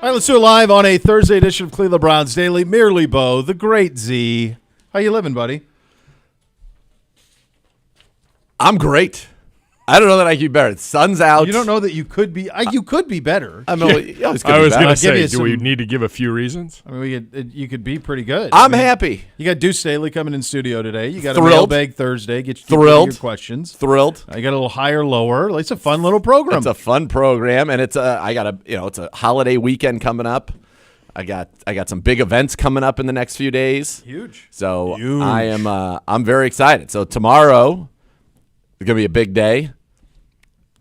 All right, let's do it live on a Thursday edition of Cleveland Browns Daily. Merely Bo, the great Z. How you living, buddy? I'm great. I don't know that I could be better. The sun's out. You don't know that you could be. You could be better. I mean, I was going to say, do we need to give a few reasons? I mean, you could be pretty good. I'm happy. You got Duce Staley coming in studio today. You got Thrilled. a mailbag Thursday. Get you your questions. Thrilled. I got a little higher, lower. It's a fun little program. It's a fun program, and it's a holiday weekend coming up. I got some big events coming up in the next few days. Huge. So Huge. I'm very excited. So tomorrow is going to be a big day.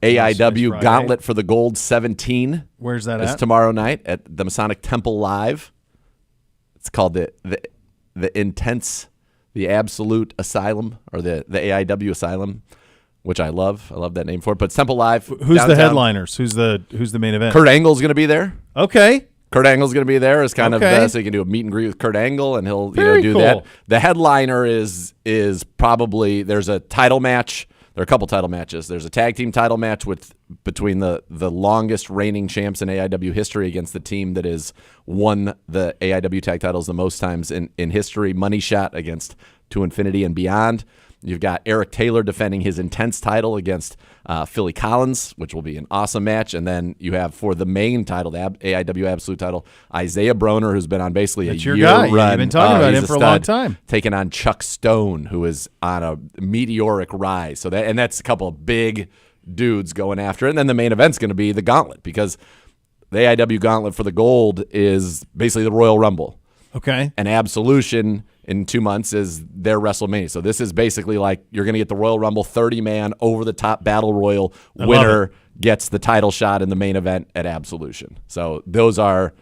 AIW Gauntlet for the Gold 17. Where's that It's at? tomorrow night at the Masonic Temple Live. It's called the Intense, the Absolute Asylum, or the AIW Asylum, which I love. I love that name for it. But it's Temple Live. Who's downtown. the headliners? Who's the main event? Kurt Angle's going to be there. Okay. Kurt Angle's going to be there. It's kind Okay. of so you can do a meet and greet with Kurt Angle, and he'll Very do cool. that. The headliner is probably there's a title match. There are a couple title matches. There's a tag team title match between the longest reigning champs in AIW history against the team that has won the AIW tag titles the most times in history. Money Shot against To Infinity and Beyond. You've got Eric Taylor defending his Intense title against Philly Collins, which will be an awesome match. And then you have for the main title, the AIW Absolute title, Isaiah Broner, who's been on basically That's a your year guy. run. Yeah, you've been talking about him for a long time. Taking on Chuck Stone, who is on a meteoric rise. So that's a couple of big dudes going after it. And then the main event's going to be the Gauntlet, because the AIW Gauntlet for the Gold is basically the Royal Rumble. Okay. And Absolution in 2 months is their WrestleMania. So this is basically like you're going to get the Royal Rumble 30-man over-the-top battle royal. Winner gets the title shot in the main event at Absolution. So those are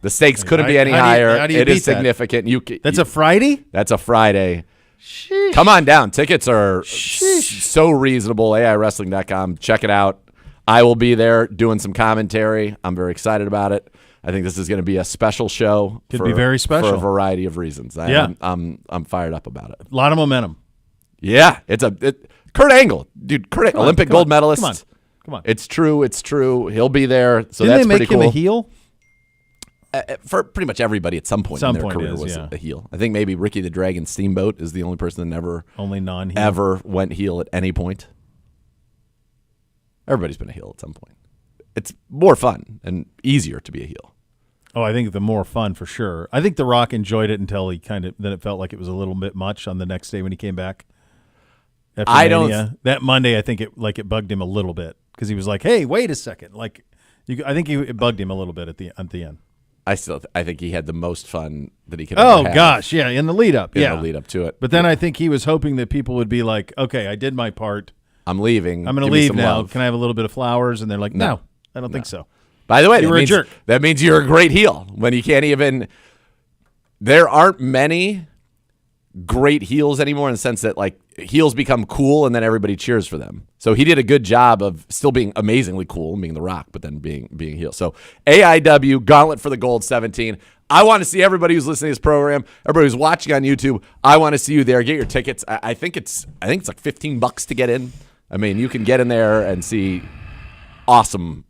the stakes. Couldn't be any higher. How do you it beat is significant. That's a Friday? That's a Friday. Sheesh. Come on down. Tickets are so reasonable. AIWrestling.com. Check it out. I will be there doing some commentary. I'm very excited about it. I think this is going to be a special show. Could be very special for a variety of reasons. I'm fired up about it. A lot of momentum. Yeah, Kurt Angle, dude. Olympic gold medalist. Come on. It's true. It's true. He'll be there. So Didn't that's they pretty make him cool. a heel? For pretty much everybody at some point in their career was yeah. a heel. I think maybe Ricky the Dragon Steamboat is the only person that never Only non-heel. ever went heel at any point. Everybody's been a heel at some point. It's more fun and easier to be a heel. Oh, I think the more fun for sure. I think The Rock enjoyed it until then it felt like it was a little bit much on the next day when he came back. After Mania. That Monday, I think it bugged him a little bit because he was like, "Hey, wait a second!" I think it bugged him a little bit at the end. I think he had the most fun that he could ever have. Oh gosh, yeah, in the lead up, in the lead up to it. But then I think he was hoping that people would be like, "Okay, I did my part. I'm leaving. I'm going to leave now. Can I have a little bit of flowers?" And they're like, "No, I don't think so." By the way, you were a jerk. That means you're a great heel when you can't even. There aren't many great heels anymore in the sense that like heels become cool and then everybody cheers for them. So he did a good job of still being amazingly cool and being The Rock, but then being heel. So AIW Gauntlet for the Gold 17. I want to see everybody who's listening to this program, everybody who's watching on YouTube. I want to see you there. Get your tickets. I think it's like $15 to get in. I mean, you can get in there and see awesome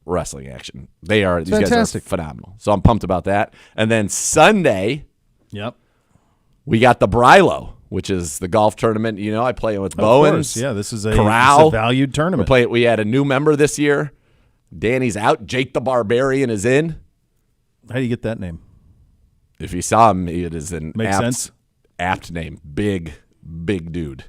wrestling action. These fantastic. guys are phenomenal. So I'm pumped about that. And then Sunday, Yep. we got the Brilo, which is the golf tournament. You know, I play with Bowens. Yeah, this is a Corral. valued tournament. We had a new member this year. Danny's out. Jake the Barbarian is in. How do you get that name? If you saw him, it is an Makes sense. apt name. Big dude.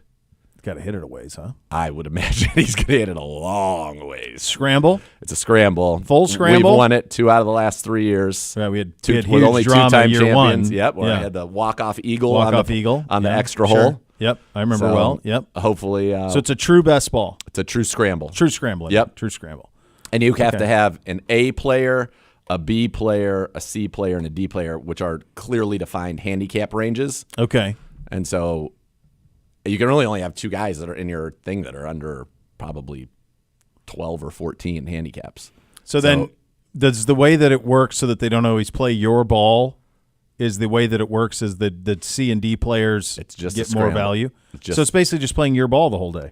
Got to hit it a ways, huh? I would imagine he's going to hit it a long ways. Scramble. It's a scramble. Full scramble? We've won it 2 out of the last 3 years. Yeah, we had with huge only drama 2-time year champions. one. Yep. Where Yeah. I had the walk-off eagle on the extra sure. hole. Yep, I remember So, well. Yep. Hopefully. So it's a true best ball. it's a true scramble. True scramble. Yep. True scramble. And you have to have an A player, a B player, a C player, and a D player, which are clearly defined handicap ranges. Okay. And so you can really only have 2 guys that are in your thing that are under probably 12 or 14 handicaps. So then does the way that it works so that they don't always play your ball is the way that it works is that the C and D players It's just get a more scramble. value? It's just- So it's basically just playing your ball the whole day.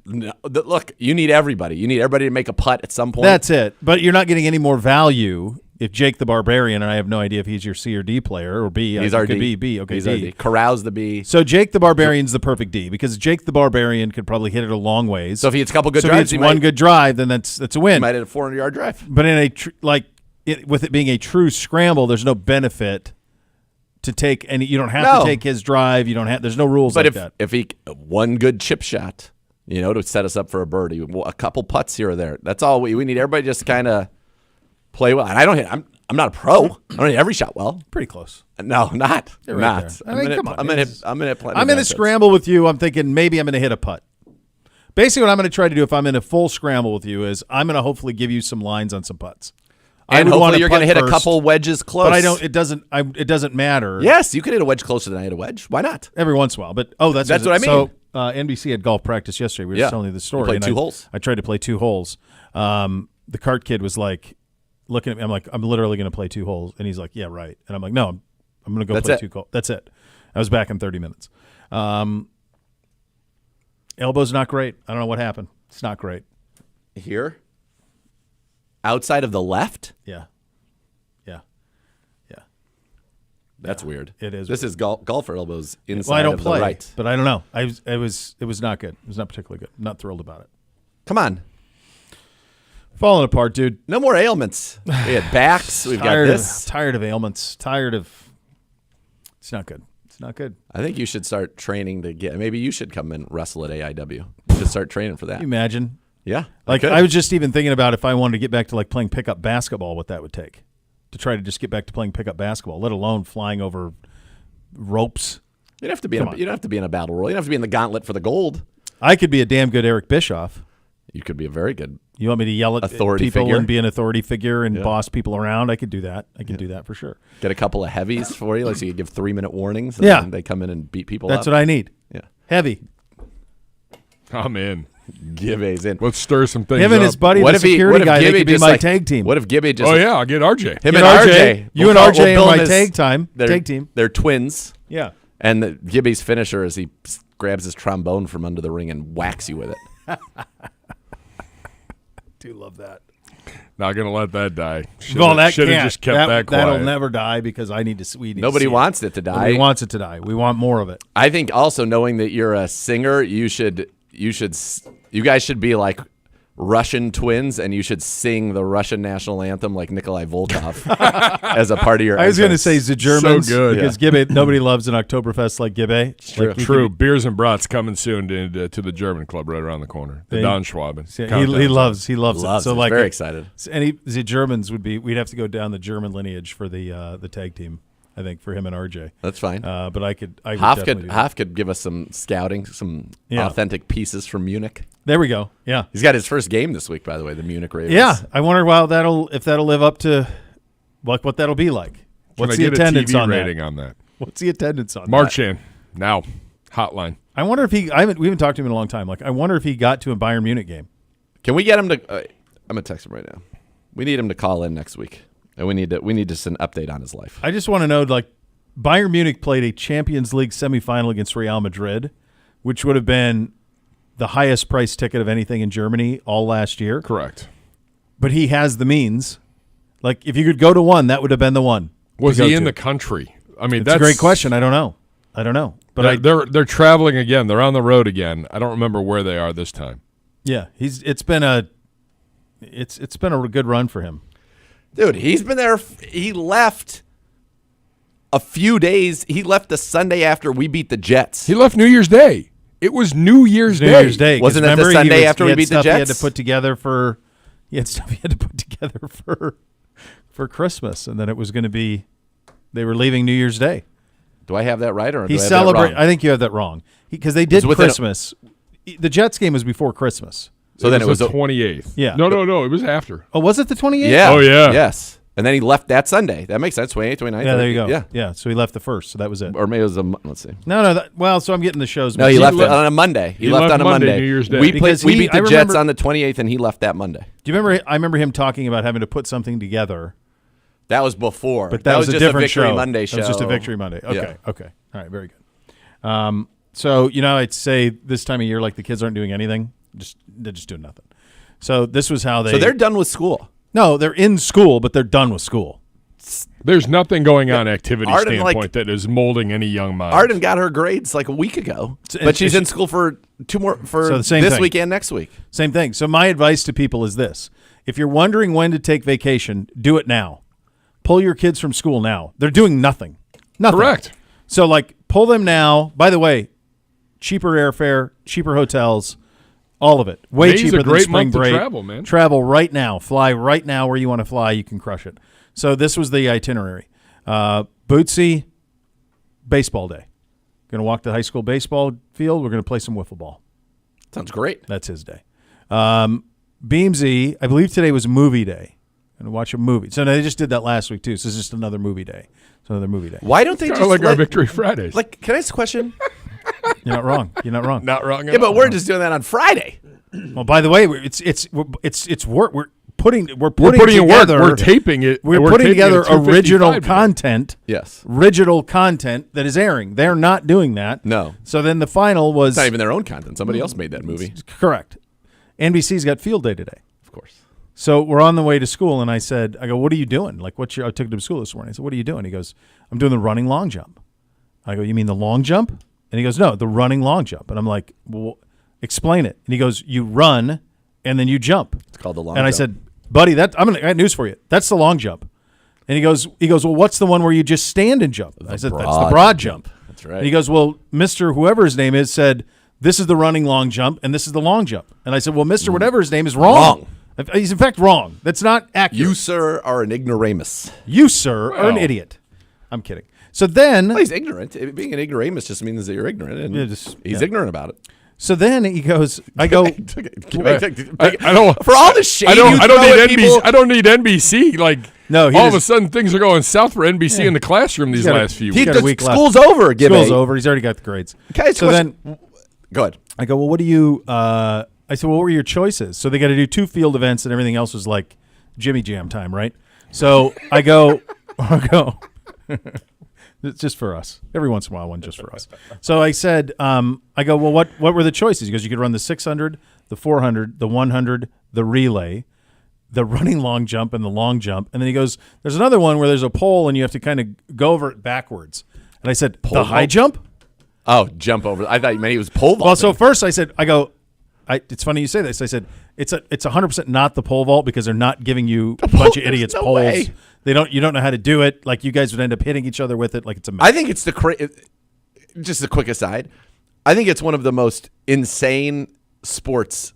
No, look, you need everybody. You need everybody to make a putt at some point. That's it. But you're not getting any more value if Jake the Barbarian, and I have no idea if he's your C or D player, or B. He's our D. Could be B. Okay, he's D. our D. Corral's the B. So Jake the Barbarian's the perfect D, because Jake the Barbarian could probably hit it a long ways. So if he hits a couple good so drives, if he hits one good drive, then that's a win. He might hit a 400-yard drive. But in with it being a true scramble, there's no benefit to take any. You don't have to take his drive. You don't have. There's no rules but like that. If he one good chip shot, to set us up for a birdie, a couple putts here or there. That's all we need. Everybody just kind of play well. And I don't hit. I'm not a pro. I don't hit every shot well. Pretty close. No, not. You're right not. there. I mean, come on. I'm gonna hit plenty. I'm in a scramble with you. I'm thinking maybe I'm going to hit a putt. Basically, what I'm going to try to do if I'm in a full scramble with you is I'm going to hopefully give you some lines on some putts. And hopefully you're going to hit a couple wedges close. But I don't. It doesn't matter. Yes, you could hit a wedge closer than I hit a wedge. Why not? Every once in a while. But that's what I mean. So NBC had golf practice yesterday. We were just telling you the story. You played 2 holes. I tried to play 2 holes. The cart kid was like looking at me. I'm like, I'm literally going to play 2 holes, and he's like, yeah, right. And I'm like, no, I'm going to go play 2 holes. That's it. I was back in 30 minutes. Elbow's not great. I don't know what happened. It's not great. Here? Outside of the left? Yeah. That's weird. It is. This is golfer elbows inside well, I don't of play, the right. but I don't know. It was not good. It was not particularly good. I'm not thrilled about it. Come on. Falling apart, dude. No more ailments. We had backs. We've got this. Tired of ailments. It's not good. It's not good. I think you should start training to get. Maybe you should come and wrestle at AIW. You should start training for that. Can you imagine? Yeah. I was just even thinking about if I wanted to get back to playing pickup basketball, what that would take to try to just get back to playing pickup basketball, let alone flying over ropes. You don't have to be. You don't have to be in a battle royal. You don't have to be in the gauntlet for the gold. I could be a damn good Eric Bischoff. You could be a very good. You want me to yell at authority people figure? And be an authority figure and boss people around? I could do that. I could do that for sure. Get a couple of heavies for you, so you give 3-minute warnings. And then they come in and beat people. That's up. what I need. Yeah, heavy. I'm in. Gibby's in. Let's stir some things Him and up. his buddy, the security guy, they could be my tag team. What if Gibby just? Oh yeah, I'll get RJ. Him and RJ. You and RJ are my tag team. They're twins. Yeah. And Gibby's finisher is he grabs his trombone from under the ring and whacks you with it. Do love that. Not gonna let that die. Should that have can't. just kept that quiet. That'll never die because I need to. Nobody wants it to die. Nobody wants it to die. We want more of it. I think also knowing that you're a singer, you guys should be like Russian twins, and you should sing the Russian national anthem like Nikolai Volkov as a part of your. I was going to say the Germans, so good because Gibbe. Nobody loves an Oktoberfest like Gibbe. True. Beers and brats coming soon to the German club right around the corner. The Don Schwaben. He loves it. So it. Very excited. The Germans we'd have to go down the German lineage for the tag team. I think for him and RJ. That's fine. But I would Hoff could give us some scouting, some authentic pieces from Munich. There we go. Yeah. He's got his first game this week, by the way, the Munich Ravens. Yeah. I wonder if that'll live up to what that'll be like. What's the attendance on that? What's the attendance on March that? in. Now. Hotline. I wonder if we haven't talked to him in a long time. I wonder if he got to a Bayern Munich game. Can we get him to I'm going to text him right now. We need him to call in next week. And we need just an update on his life. I just want to know, Bayern Munich played a Champions League semifinal against Real Madrid, which would have been the highest price ticket of anything in Germany all last year. Correct. But he has the means. If you could go to one, that would have been the one. Was he in the country? I mean, that's a great question. I don't know. But they're traveling again. They're on the road again. I don't remember where they are this time. Yeah, it's been a good run for him. Dude, he's been there. He left a few days. He left the Sunday after we beat the Jets. He left New Year's Day. It was New Year's Day. Wasn't it the Sunday after we beat the Jets? He had to put together for Christmas, and then it was going to be they were leaving New Year's Day. Do I have that right, or he celebrated? I think you have that wrong because they did Christmas. The Jets game was before Christmas. So then it was the 28th. Yeah. No, it was after. Oh, was it the 28th? Yeah. Oh, yeah. Yes. And then he left that Sunday. That makes sense. 28th, 29th. Yeah, there you go. Yeah. So he left the first, so that was it. Or maybe it was let's see. No. So I'm getting the shows. No, he left on a Monday. He left on a Monday. New Year's Day. We beat the Jets on the 28th, and he left that Monday. Do you remember? I remember him talking about having to put something together. That was before. But that was just a different Victory show. Monday show. That was just a Victory Monday. Okay. Yeah. Okay. All right. Very good. So, I'd say this time of year, like the kids aren't doing anything. They're just doing nothing. So this was how they. So they're done with school. No, they're in school, but they're done with school. There's nothing going on activity standpoint that is molding any young mind. Arden got her grades like a week ago, but she's in school for 2 more for the same this thing. week and next week. Same thing. So my advice to people is this: if you're wondering when to take vacation, do it now. Pull your kids from school now. They're doing nothing. Nothing. Correct. So pull them now. By the way, cheaper airfare, cheaper hotels. All of it. Way May's cheaper a than great spring month to break. travel, man. Travel right now. Fly right now where you want to fly. You can crush it. So this was the itinerary. Bootsy, baseball day. Going to walk to the high school baseball field. We're going to play some wiffle ball. Sounds great. That's his day. Beamsy, I believe today was movie day. Going to watch a movie. So they just did that last week too. So it's just another movie day. It's another movie day. Why don't they just like our Victory Fridays? Can I ask a question? You're not wrong. You're not wrong. Not wrong. Yeah, but we're just doing that on Friday. Well, by the way, it's work. We're putting in work. together. We're taping it. We're and putting taping it together at 2:55 original today. content. Yes. Original content that is airing. They're not doing that. No. So then the final was It's not even their own content. Somebody else made that movie. correct. NBC's got field day today. Of course. So we're on the way to school, and I go, what are you doing? I took him to school this morning. I said, what are you doing? He goes, I'm doing the running long jump. I go, you mean the long jump? And he goes, no, the running long jump. And I'm like, well, explain it. And he goes, you run, and then you jump. It's called the long And I jump. said, buddy, I got news for you. That's the long jump. And he goes, well, what's the one where you just stand and jump? I said, that's the broad jump. That's right. And he goes, well, Mr. whoever his name is said, this is the running long jump, and this is the long jump. And I said, well, Mr. whatever his name is wrong. He's in fact wrong. That's not accurate. You, sir, are an ignoramus. You, sir, are an idiot. I'm kidding. So then, Well, he's ignorant. Being an ignoramus just means that you're ignorant, and he's ignorant about it. so then he goes, I go, I don't. For all the shade I don't at need people, NBC. I don't need NBC. No, he all of a just- sudden things are going south for NBC in the classroom these got a- last few he weeks. got a week left. school's over. school's over. He's already got the grades. Okay, so then go ahead. I go, well, what do you, I said, well, what were your choices? So they got to do 2 field events, and everything else was like Jimmy Jam time, right? So I go, it's just for us. Every once in a while, one just for us. So I said, I go, well, what were the choices? He goes, you could run the 600, the 400, the 100, the relay, the running long jump, and the long jump. And then he goes, there's another one where there's a pole, and you have to kind of go over it backwards. And I said, the high jump? Oh, jump over. I thought you meant he was pole vaulting. Well, so first it's funny you say this. I said it's 100% not the pole vault because they're not giving you a bunch of idiots no poles. way. You don't know how to do it. Like you guys would end up hitting each other with it. Like it's a mess. I think it's just a quick aside. I think it's one of the most insane sports.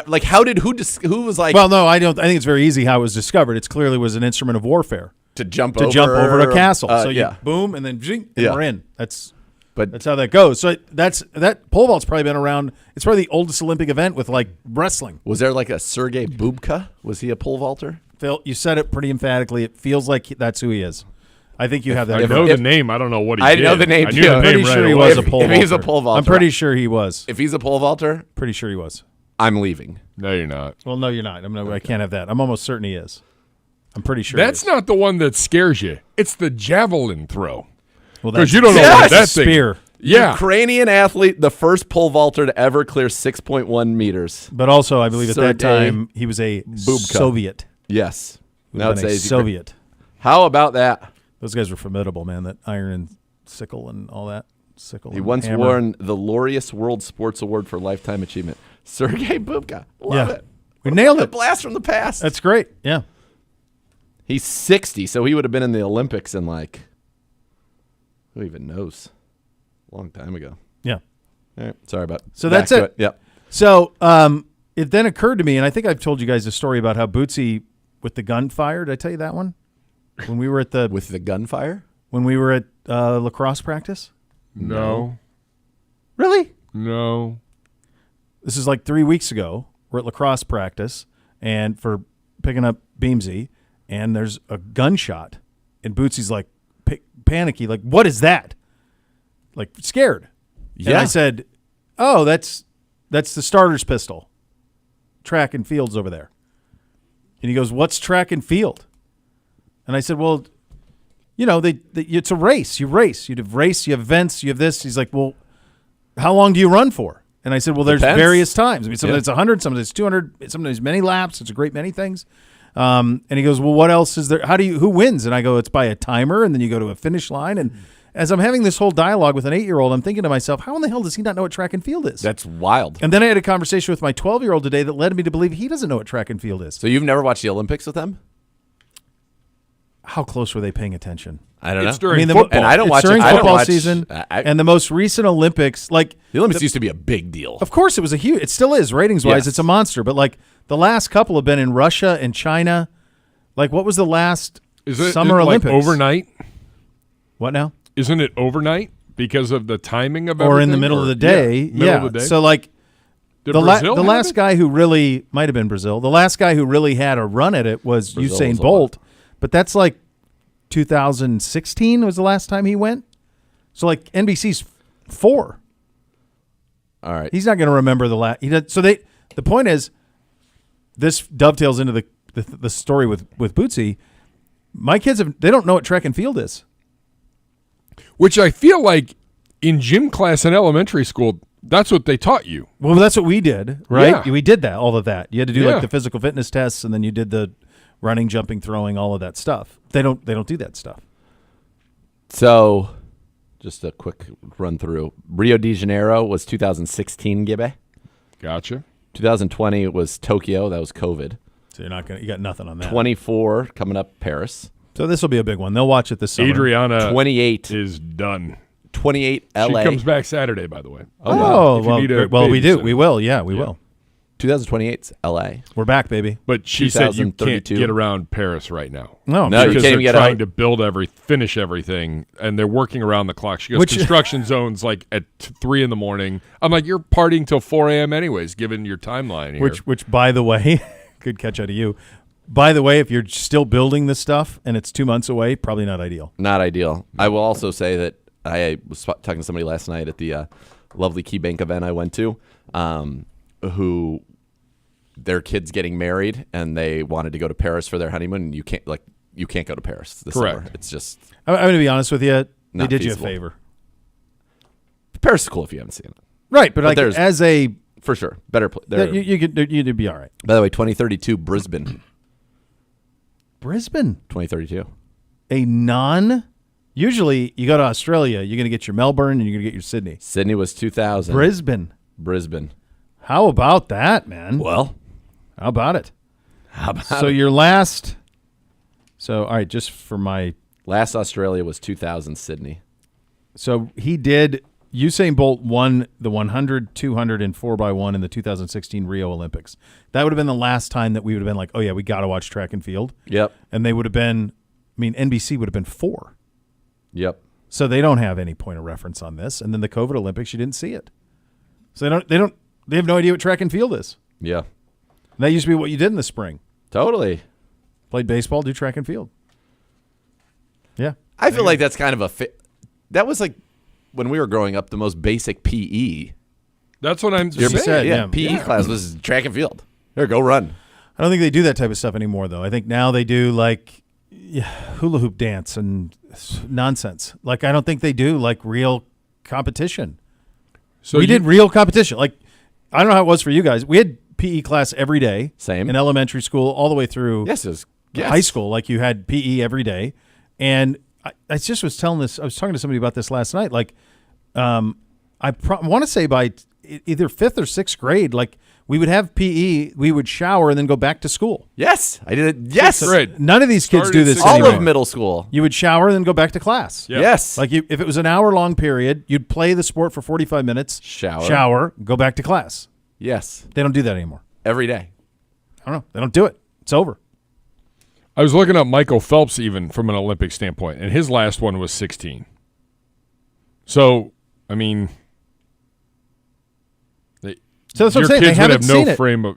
Like, who was like Well, no, I don't. I think it's very easy how it was discovered. It clearly was an instrument of warfare to jump over a castle. So yeah. you boom and then zing, and Yeah. we're in. That's But how that goes. So that pole vault's probably been around. It's probably the oldest Olympic event with like wrestling. was there like a Sergei Bubka? Was he a pole vaulter? Phil, you said it pretty emphatically. It feels like that's who he is. I think you have that. I know the name. I don't know what he I did. know the name, I too. knew the I'm name pretty right sure he away. was a pole If vaulter. he's a pole vaulter, I'm pretty sure he was. If he's a pole vaulter, Pretty sure he was. I'm leaving. No, you're not. Well, no, you're not. I can't have that. I'm almost certain he is. I'm pretty sure. That's he is. not the one that scares you. It's the javelin throw. Well, Because you don't know Yes! what that thing. spear. Yeah. Ukrainian athlete, the first pole vaulter to ever clear 6.1 meters. But also, I believe at that Sergei time he was a Bubka. Soviet. Yes. He Now was it a says Soviet. How about that? Those guys were formidable, man. That iron and sickle and all that. Sickle. He and once hammer. won the Laureus World Sports Award for Lifetime Achievement. Sergei Bubka. Love Yeah. it. We nailed A it. blast from the past. That's great. Yeah. He's 60, so he would have been in the Olympics in like, who even knows? A long time ago. Yeah. All right. Sorry about So back that's to it. Yep. So it then occurred to me, and I think I've told you guys a story about how Bootsy with the gunfire. Did I tell you that one? When we were at With the gunfire? lacrosse practice. No. Really? No. This is like 3 weeks ago. We're at lacrosse practice and for picking up Beamsy, and there's a gunshot, and Bootsy's like panicky, like, what is that? Like scared. Yeah. And I said, oh, that's the starter's pistol. Track and field's over there. And he goes, what's track and field? And I said, well, it's a race. You race. You have race. You have events. You have this. He's like, well, how long do you run for? And I said, well, there's Depends. various times. I mean, sometimes it's 100, sometimes it's 200, sometimes many laps. It's a great many things. And he goes, well, what else is there? Who wins? And I go, it's by a timer, and then you go to a finish line. And as I'm having this whole dialogue with an 8-year-old, I'm thinking to myself, how in the hell does he not know what track and field is? That's wild. And then I had a conversation with my 12-year-old today that led me to believe he doesn't know what track and field is. So you've never watched the Olympics with them? How close were they paying attention? I don't know. It's during football. And I don't It's watch it. during I don't football watch- season. I- And the most recent Olympics, like The Olympics used to be a big deal. of course, it was a huge. It still is ratings-wise. Yes. It's a monster. But like the last couple have been in Russia and China. Like what was the last Summer Olympics? Overnight? What now? Isn't it overnight because of the timing of Or in the everything? middle of the day? Yeah, middle of the day. So like Did the Brazil have last it? guy who really might have been Brazil. The last guy who really had a run at it was Brazil Usain was a Bolt. But that's like 2016 was the last time he went. So like NBC's 4. All right. He's not going to remember the last. So the point is, this dovetails into the story with Bootsy. My kids they don't know what track and field is. Which I feel like in gym class in elementary school, that's what they taught you. Well, that's what we did, right? Yeah. We did that, all of that. You had to do Yeah. like the physical fitness tests, and then you did the running, jumping, throwing, all of that stuff. They don't do that stuff. So, just a quick run through. Rio de Janeiro was 2016, Gibbe. Gotcha. 2020 was Tokyo. That was COVID. So you got nothing on that. 24 coming up, Paris. So this will be a big one. They'll watch it this summer. Adriana 28, is done. 28 She LA. comes back Saturday, by the way. Oh, If you need a well, we do. babysitter. We will. Yeah, we will. 2028 LA. We're back, baby. But she said you can't 2032. get around Paris right now. No, No, you Because can't even they're get trying out. to finish everything, and they're working around the clock. She goes, Which- construction zones like at 3 in the morning. I'm like, you're partying till 4 a.m. anyways, given your timeline here. Which, by the way, good catch out of you. By the way, if you're still building this stuff and it's 2 months away, probably not ideal. Not ideal. I will also say that I was talking to somebody last night at the lovely Key Bank event I went to, who their kid's getting married and they wanted to go to Paris for their honeymoon. And you can't go to Paris this Correct. summer. It's just I'm going to be honest with you. They Not did feasible. you a favor. Paris is cool if you haven't seen it, Right, but like there's- as a for sure. Better play. you'd be all right. By the way, 2032 Brisbane. Brisbane, 2032. usually you go to Australia, you're going to get your Melbourne and you're going to get your Sydney. Sydney was 2000. Brisbane. How How about that, man? well? How about it? How about So it? your last. So all right, just for my. Last Australia was 2000 Sydney. So he did. Usain Bolt won the 100, 200, and 4x1 in the 2016 Rio Olympics. That would have been the last time that we would have been like, oh yeah, we got to watch track and field. Yep. And they would have been. I mean, NBC would have been 4. Yep. So they don't have any point of reference on this. And then the COVID Olympics, you didn't see it. So they have no idea what track and field is. Yeah. And that used to be what you did in the spring. Totally. Played baseball, do track and field. Yeah. I feel like that's kind of that was like when we were growing up the most basic PE. That's what I'm She saying. said, yeah, yeah. PE class was track and field. Here, go run. I don't think they do that type of stuff anymore, though. I think now they do like hula hoop dance and nonsense. Like, I don't think they do like real competition. So We did real competition. Like, I don't know how it was for you guys. We had PE class every day. Same. In elementary school all the way through Yes, it was, yes. high school. Like, you had PE every day. And I just was telling this, I was talking to somebody about this last night. Like, I want to say by either 5th or 6th grade, like, we would have PE, we would shower, and then go back to school. Yes, I did it. Yes, Right. None of these kids Started do at this 6 all anymore. of middle school. You would shower and then go back to class. Yeah. Yes, Like, if it was an hour-long period, you'd play the sport for 45 minutes, Shower. go back to class. yes, They don't do that anymore. every day. I don't know. They don't do it. It's over. I was looking up Michael Phelps even from an Olympic standpoint, and his last one was 16. So, I mean, So that's what your I'm saying. kids They would haven't have no seen it. frame of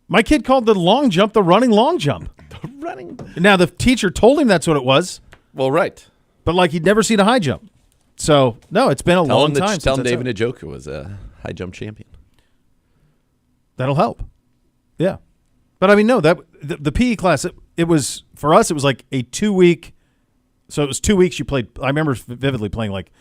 My kid called the long jump the running long jump. Running. Now, the teacher told him that's what it was, Well, right. but like he'd never seen a high jump. So, no, it's been a Tell long him time. that. Tell since him that's David happened. Njoku was a high jump champion. That'll help. Yeah. But I mean, no, that the PE class, it was, for us, it was like a 2-week. So it was 2 weeks you played. I remember vividly playing like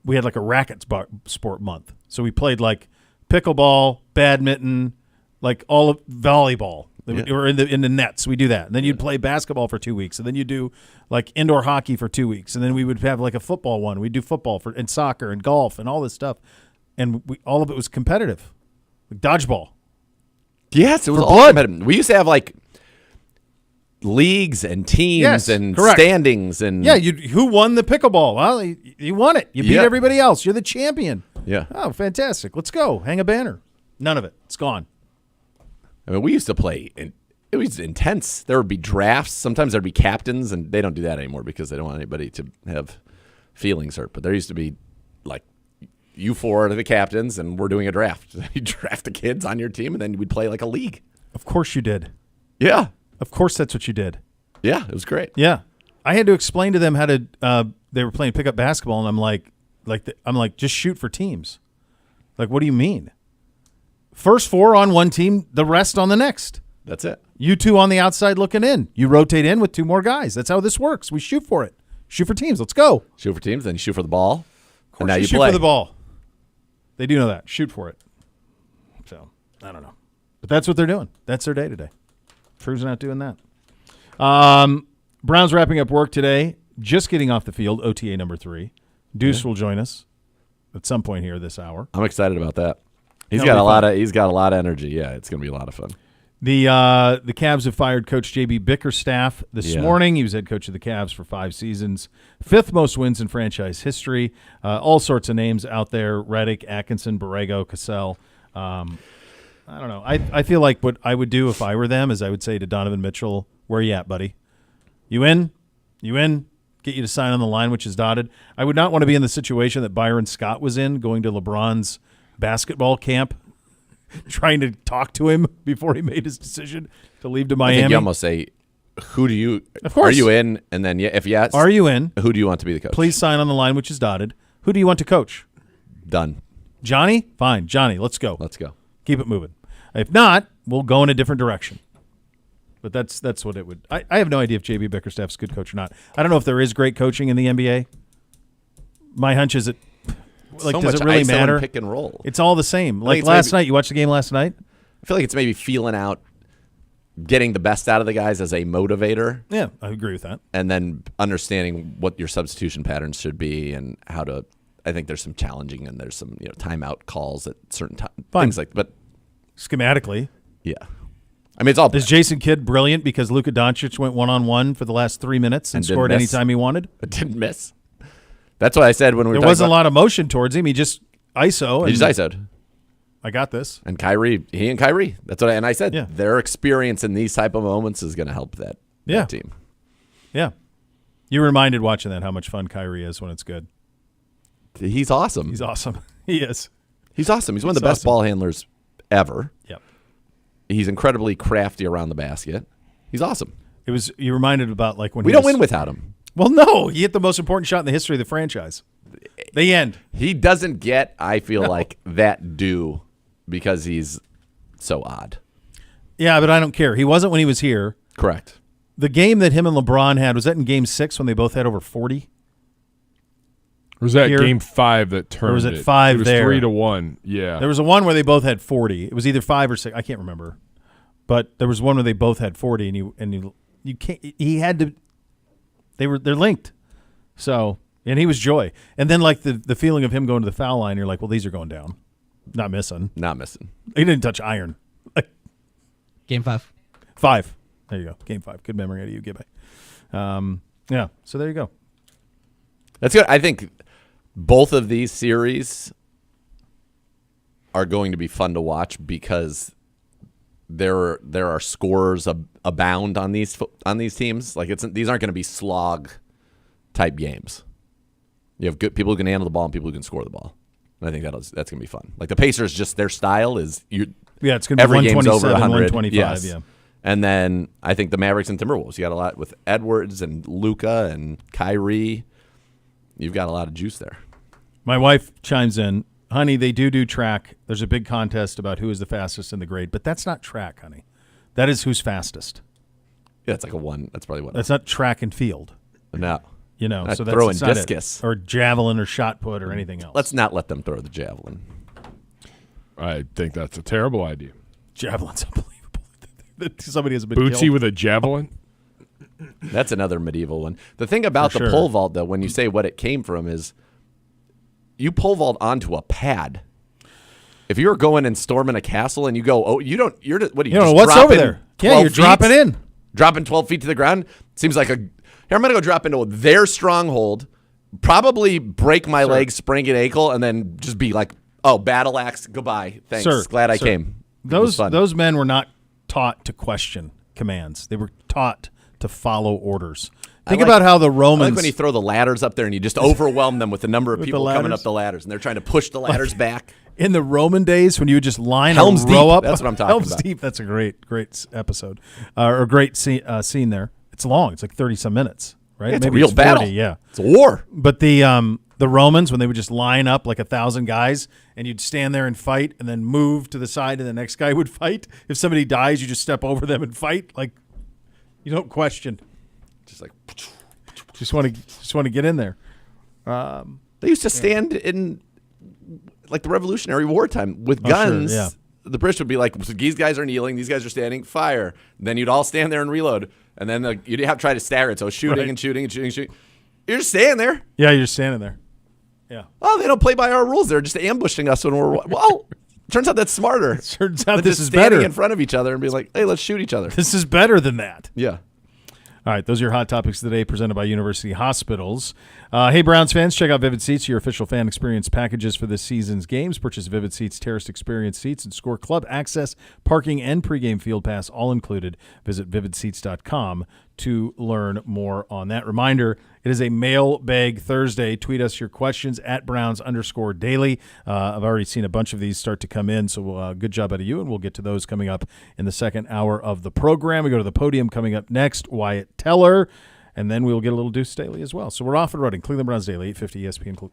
we had like a racket sport month. So we played like pickleball, badminton, like all of volleyball. Or in the nets, we do that. And then you'd play basketball for 2 weeks, and then you'd do like indoor hockey for 2 weeks, and then we would have like a football one. We'd do football and soccer and golf and all this stuff, and all of it was competitive, like dodgeball. Yes, it was all competitive. We used to have like leagues and teams and standings and who won the pickleball? Well, you won it. You beat everybody else. You're the champion. Yeah. Oh, fantastic. Let's go. Hang a banner. None of it. It's gone. I mean, we used to play, and it was intense. There would be drafts. Sometimes there'd be captains, and they don't do that anymore because they don't want anybody to have feelings hurt. But there used to be, like, you four are the captains, and we're doing a draft. You draft the kids on your team, and then we'd play like a league. Of course you did. Yeah. Of course that's what you did. Yeah, it was great. Yeah. I had to explain to them how to they were playing pickup basketball, and I'm like, just shoot for teams. Like, what do you mean? First 4 on one team, the rest on the next. That's it. You 2 on the outside looking in. You rotate in with 2 more guys. That's how this works. We shoot for it. Shoot for teams. Let's go. Shoot for teams, then you shoot for the ball. And now you shoot for the ball. They do know that. Shoot for it. So, I don't know. But that's what they're doing. That's their day today. Cruising out doing that. Browns wrapping up work today. Just getting off the field, OTA number 3. Deuce will join us at some point here this hour. I'm excited about that. He's got a lot of energy. Yeah, it's going to be a lot of fun. The Cavs have fired Coach J.B. Bickerstaff this morning. He was head coach of the Cavs for 5 seasons, 5th most wins in franchise history. All sorts of names out there: Redick, Atkinson, Borrego, Cassell. I don't know. I feel like what I would do if I were them is I would say to Donovan Mitchell, "Where you at, buddy? You in? You in? Get you to sign on the line, which is dotted." I would not want to be in the situation that Byron Scott was in, going to LeBron's basketball camp, trying to talk to him before he made his decision to leave to Miami. I think you almost say, "Who do you? Of course. Are you in?" And then, if yes, are you in? Who do you want to be the coach? Please sign on the line, which is dotted. Who do you want to coach? Done. Johnny? Fine. Johnny, let's go. Let's go. Keep it moving. If not, we'll go in a different direction. But that's what it would. I have no idea if J.B. Bickerstaff's a good coach or not. I don't know if there is great coaching in the NBA. My hunch is does it really matter? Pick and roll. It's all the same. Like last night, you watched the game last night? I feel like it's maybe feeling out, getting the best out of the guys as a motivator. Yeah, I agree with that. And then understanding what your substitution patterns should be and how to. I think there's some challenging and there's some timeout calls at certain times. Things like, but schematically, yeah. I mean, it's all. Is Jason Kidd brilliant because Luka Doncic went 1-on-1 for the last 3 minutes and scored anytime he wanted? It didn't miss. That's what I said when we were. There wasn't a lot of motion towards him. He just ISO. He just ISO'd. I got this. And Kyrie, that's what I said. Yeah. Their experience in these type of moments is going to help that team. Yeah. You reminded watching that how much fun Kyrie is when it's good. He's awesome. He's awesome. He is. He's awesome. He's one of the best ball handlers ever. Yep. He's incredibly crafty around the basket. He's awesome. You reminded about like when we don't win without him. Well, no, he hit the most important shot in the history of the franchise. The end. He doesn't get, I feel like, that due because he's so odd. Yeah, but I don't care. He wasn't when he was here. Correct. The game that him and LeBron had, was that in Game 6 when they both had over 40? Or was that Game 5 that turned it? Or was it 5 it was there? 3-1, yeah. There was a one where they both had 40. It was either 5 or 6. I can't remember. But there was one where they both had 40, and you can't. He had to. They're linked. So, and he was joy. And then like the feeling of him going to the foul line, you're like, well, these are going down. Not missing. He didn't touch iron. Game 5. 5. There you go. Game 5. Good memory out of you, Gibby. Yeah. So there you go. That's good. I think both of these series are going to be fun to watch because there are scorers abound on these teams. Like these aren't going to be slog type games. You have good people who can handle the ball and people who can score the ball. And I think that's going to be fun. Like the Pacers, just their style is it's going to be every game's over 100. 125. Yes. Yeah. And then I think the Mavericks and Timberwolves. You got a lot with Edwards and Luka and Kyrie. You've got a lot of juice there. My wife chimes in, honey, they do track. There's a big contest about who is the fastest in the grade, but that's not track, honey. That is who's fastest. Yeah, it's like a one. That's probably one. That's not track and field. No. You know, Not so that's throwing it's not it. discus. Or javelin or shot put or anything else. Let's not let them throw the javelin. I think that's a terrible idea. Javelin's unbelievable. Somebody has been Bootsy killed. with a javelin? That's another medieval one. The thing about For the sure. pole vault, though, when you say what it came from, is you pole vault onto a pad. If you're going and storming a castle and you go, what do you You just don't know what's drop over in there. 12 Yeah, you're feet? dropping in. Dropping 12 feet to the ground seems like here, I'm going to go drop into their stronghold, probably break my leg, sprain an ankle, and then just be like, oh, battle axe, goodbye. Thanks. Sir, Glad I sir. came. It was fun. Those men were not taught to question commands. They were taught to follow orders. Think about how the I Romans. like when you throw the ladders up there and you just overwhelm them with the number of With the people coming ladders? up the ladders, and they're trying to push the ladders back. in the Roman days, when you would just line Helm's a row Deep. up. That's what I'm talking Helm's about. Deep. That's a great episode, or great scene there. It's long. It's like 30 some minutes, right? Yeah, it's Maybe a real 40, battle. Yeah, It's a war. but the Romans, when they would just line up like 1,000 guys, and you'd stand there and fight, and then move to the side, and the next guy would fight. If somebody dies, you just step over them and fight. Like, you don't question. Just like Just want to get in there. they used to stand in like the Revolutionary War time with Oh, sure, guns. yeah. The British would be like, so these guys are kneeling, these guys are standing, fire. And then you'd all stand there and reload, and then you'd have to try to stagger it. So shooting Right. and shooting and shooting and shooting. You're just standing there. Yeah, you're standing there. Yeah. Oh, they don't play by our rules. They're just ambushing us when we're well. Turns out that's smarter. Turns out than this just is standing better. in front of each other and be like, hey, let's shoot each other. This is better than that. Yeah. All right, those are your hot topics of the day presented by University Hospitals. Hey, Browns fans, check out Vivid Seats, your official fan experience packages for this season's games. Purchase Vivid Seats Terraced Experience seats and score club access, parking, and pregame field pass, all included. Visit vividseats.com to learn more on that. Reminder, it is a mailbag Thursday. Tweet us your questions at Browns_daily. I've already seen a bunch of these start to come in, so good job out of you, and we'll get to those coming up in the second hour of the program. We go to the podium coming up next, Wyatt Teller, and then we'll get a little Duce Staley as well. So we're off and running. Cleveland Browns Daily, 850 ESPN.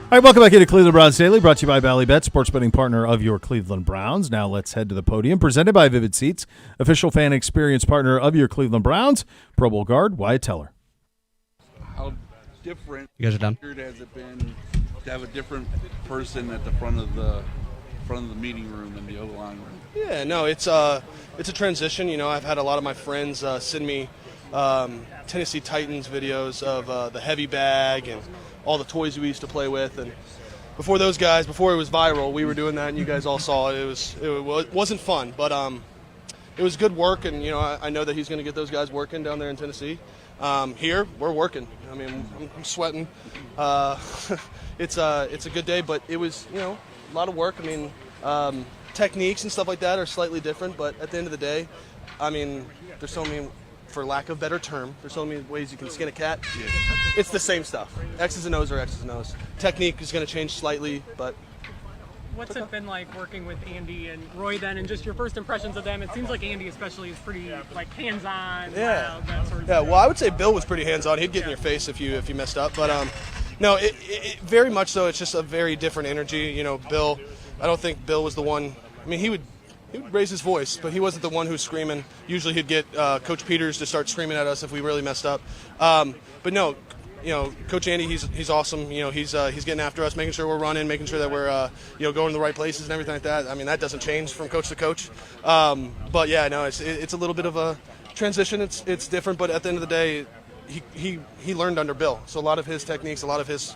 All right, welcome back into Cleveland Browns Daily, brought to you by Ballybet, sports betting partner of your Cleveland Browns. Now let's head to the podium, presented by Vivid Seats, official fan experience partner of your Cleveland Browns, Pro Bowl guard Wyatt Teller. How different You guys are done? has it been to have a different person at the front of the meeting room than the O-line room? Yeah, no, it's a transition. You know, I've had a lot of my friends send me Tennessee Titans videos of the heavy bag and all the toys we used to play with. And before it was viral, we were doing that, and you guys all saw it. It wasn't fun, but it was good work. And you know, I know that he's going to get those guys working down there in Tennessee. Here, we're working. I mean, I'm sweating. It's a good day, but it was, you know, a lot of work. I mean, techniques and stuff like that are slightly different, but at the end of the day, I mean, there's so many, for lack of a better term, there's so many ways you can skin a cat. Yeah. It's the same stuff. X's and O's are X's and O's. Technique is going to change slightly, but what's it been like working with Andy and Roy then, and just your first impressions of them? It seems like Andy especially is pretty like hands-on, loud, that sort of thing. Well, I would say Bill was pretty hands-on. He'd get in your face if you messed up, but no, it very much so. It's just a very different energy. You know, Bill, I don't think Bill was the one. I mean, he would raise his voice, but he wasn't the one who's screaming. Usually he'd get Coach Peters to start screaming at us if we really messed up. But no, you know, Coach Andy, he's awesome. You know, he's getting after us, making sure we're running, making sure that we're going to the right places and everything like that. I mean, that doesn't change from coach to coach. But yeah, no, it's a little bit of a transition. It's different, but at the end of the day, he learned under Bill. So a lot of his techniques, a lot of his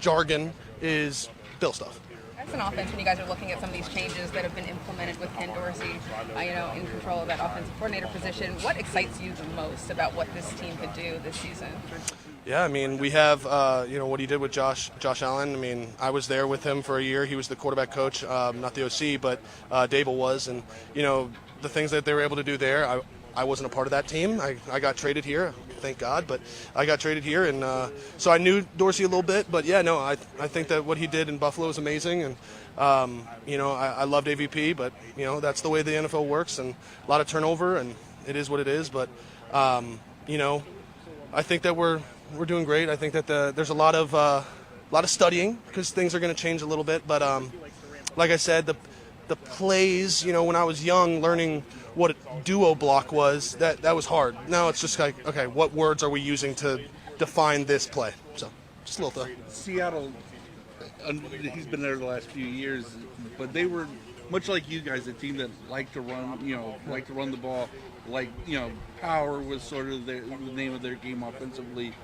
jargon is Bill stuff. As an offense, when you guys are looking at some of these changes that have been implemented with Ken Dorsey, in control of that offensive coordinator position, what excites you the most about what this team could do this season? Yeah, I mean, we have, what he did with Josh Allen. I mean, I was there with him for a year. He was the quarterback coach, not the OC, but Dable was. And, you know, the things that they were able to do there, I wasn't a part of that team. I got traded here, thank God, but I got traded here. And so I knew Dorsey a little bit. But, yeah, no, I think that what he did in Buffalo was amazing. And, I loved AVP, but, you know, that's the way the NFL works. And a lot of turnover, and it is what it is. But, I think that we're doing great. I think that there's a lot of studying because things are going to change a little bit. But like I said, the plays, when I was young, learning what a duo block was, that was hard. Now it's just like, okay, what words are we using to define this play? So just a little thought. Seattle, he's been there the last few years, but they were much like you guys, a team that liked to run, liked to run the ball. Power was sort of the name of their game offensively.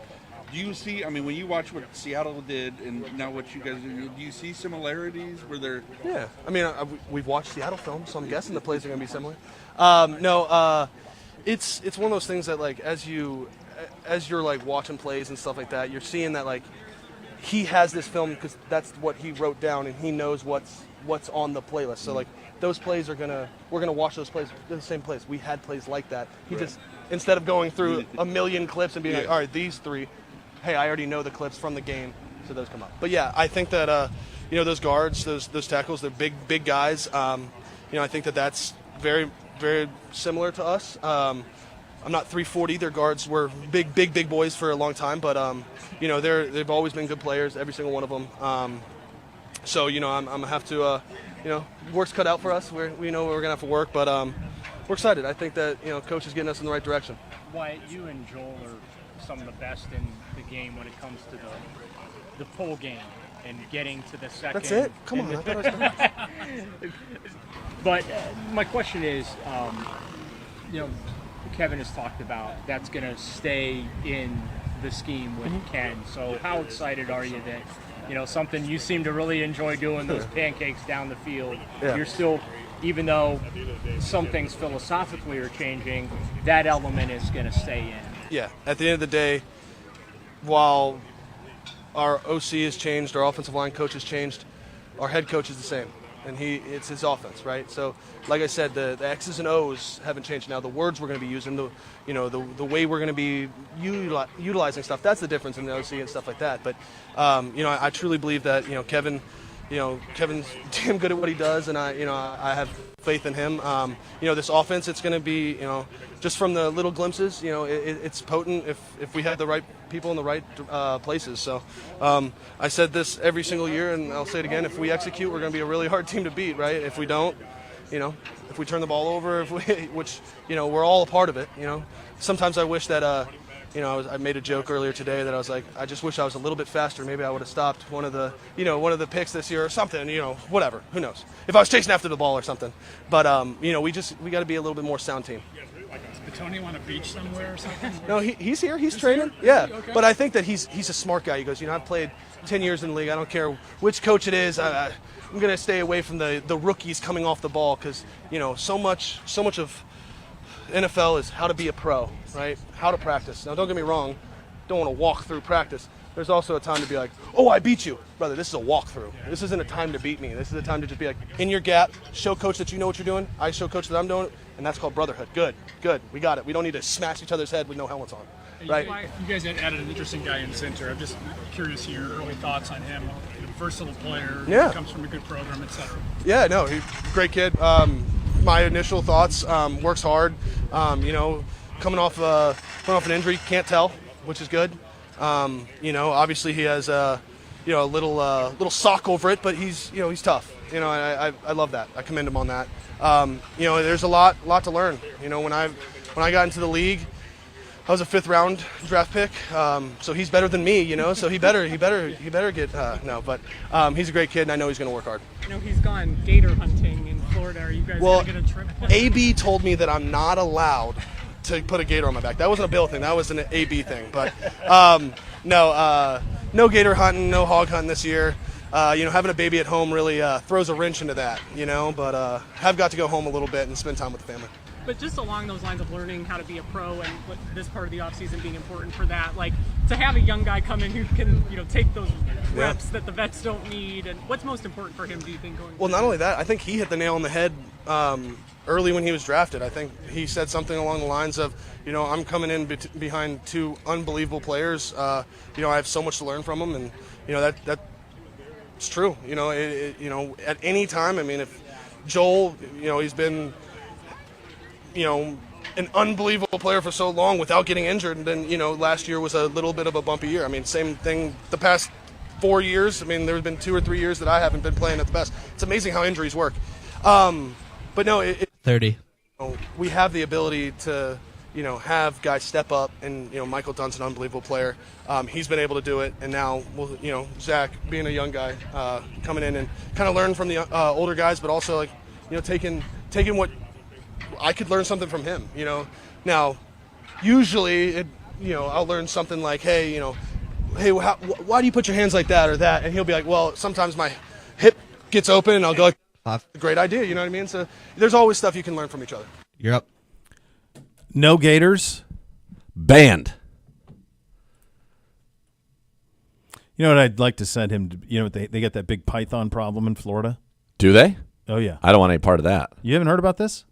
Do you see, when you watch what Seattle did and now what you guys do you see similarities? Were there? Yeah. We've watched Seattle film, so I'm guessing the plays are going to be similar. It's one of those things that, like, as you're, like, watching plays and stuff like that, you're seeing that, like, he has this film because that's what he wrote down and he knows what's on the playlist. So, like, those plays we're going to watch those plays, the same plays. We had plays like that. He just, instead of going through a million clips and being like, all right, these three, hey, I already know the clips from the game, so those come up. But yeah, I think that those guards, those tackles, they're big guys. I think that's very, very similar to us. I'm not 340. Their guards were big boys for a long time, but they've always been good players, every single one of them. So I'm gonna have to work's cut out for us. We know we're gonna have to work, but we're excited. I think that coach is getting us in the right direction. Wyatt, you and Joel are some of the best in the game when it comes to the full game and getting to the second. That's it? Come on. I thought I was done. But my question is, Kevin has talked about that's going to stay in the scheme with Ken. So how excited are you that, something you seem to really enjoy doing, those pancakes down the field, you're still, even though some things philosophically are changing, that element is going to stay in. Yeah, at the end of the day, while our OC has changed, our offensive line coach has changed, our head coach is the same, and it's his offense, right? So, like I said, the X's and O's haven't changed. Now, the words we're going to be using, the way we're going to be utilizing stuff, that's the difference in the OC and stuff like that. But, I truly believe that, Kevin Kevin's damn good at what he does, and I have faith in him. This offense, it's going to be, just from the little glimpses, it's potent if we have the right people in the right places. So I said this every single year, and I'll say it again. If we execute, we're going to be a really hard team to beat, right? If we don't, if we turn the ball over, which we're all a part of it. Sometimes I wish that I made a joke earlier today that I was like, I just wish I was a little bit faster. Maybe I would have stopped one of the picks this year or something. Whatever. Who knows? If I was chasing after the ball or something. But we got to be a little bit more sound team. Does Tony want to beach somewhere or something? No, he's here. He's training. Yeah, okay. But I think that he's a smart guy. He goes, I've played 10 years in the league. I don't care which coach it is. I'm going to stay away from the rookies coming off the ball because so much of NFL is how to be a pro, right? How to practice. Now, don't get me wrong. Don't want to walk through practice. There's also a time to be like, oh, I beat you. Brother, this is a walkthrough. This isn't a time to beat me. This is a time to just be like, in your gap, show coach that you know what you're doing. I show coach that I'm doing it, and that's called brotherhood. Good. We got it. We don't need to smash each other's head with no helmets on, right? You guys had added an interesting guy in center. I'm just curious your early thoughts on him. Versatile player, comes from a good program, etc. Yeah, no, he's a great kid. My initial thoughts, works hard. Coming off an injury, can't tell, which is good. Obviously he has a little sock over it, but he's tough. I love that. I commend him on that. There's a lot to learn. When I got into the league, I was a 5th round draft pick, so he's better than me, so he better get but he's a great kid, and I know he's going to work hard. He's gone gator hunting in Florida. Are you guys going to get a trip? AB told me that I'm not allowed to put a gator on my back. That wasn't a Bill thing. That was an AB thing. But no gator hunting, no hog hunting this year. Having a baby at home really throws a wrench into that, but have got to go home a little bit and spend time with the family. But just along those lines of learning how to be a pro and this part of the offseason being important for that, like to have a young guy come in who can, take those reps that the vets don't need, and what's most important for him, do you think, going forward? Well, not only that, I think he hit the nail on the head early when he was drafted. I think he said something along the lines of, I'm coming in behind 2 unbelievable players. I have so much to learn from them, and, that's true. At any time, if Joel, he's been an unbelievable player for so long without getting injured, and then last year was a little bit of a bumpy year. Same thing the past 4 years. There's been 2 or 3 years that I haven't been playing at the best. It's amazing how injuries work. But no, 30. We have the ability to have guys step up, and Michael Dunn's an unbelievable player. He's been able to do it, and now Zach being a young guy coming in and kind of learn from the older guys, but also taking what I could learn something from him. Now usually I'll learn something like, hey, why do you put your hands like that or that? And he'll be like, well, sometimes my hip gets open, and I'll go, great idea. You know what I mean? So there's always stuff you can learn from each other. You're up. No gators. Banned. You know what I'd like to send him to, they got that big python problem in Florida. Do they? Oh, yeah. I don't want any part of that. You haven't heard about this?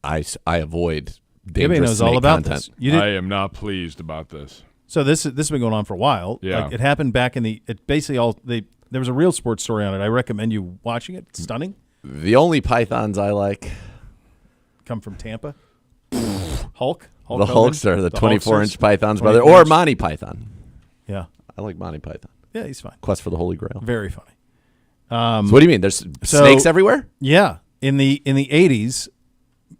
I avoid Gibby dangerous knows all snake about content. this. I am not pleased about this. So this has been going on for a while. Yeah. It happened back in there was a real sports story on it. I recommend you watching it. It's stunning. The only pythons I like come from Tampa. Hulk the Hogan, Hulkster, the 24-inch pythons, 24 brother, or Monty Python. Yeah. I like Monty Python. Yeah, he's fine. Quest for the Holy Grail. Very funny. So what do you mean? There's snakes everywhere? Yeah. In the 80s,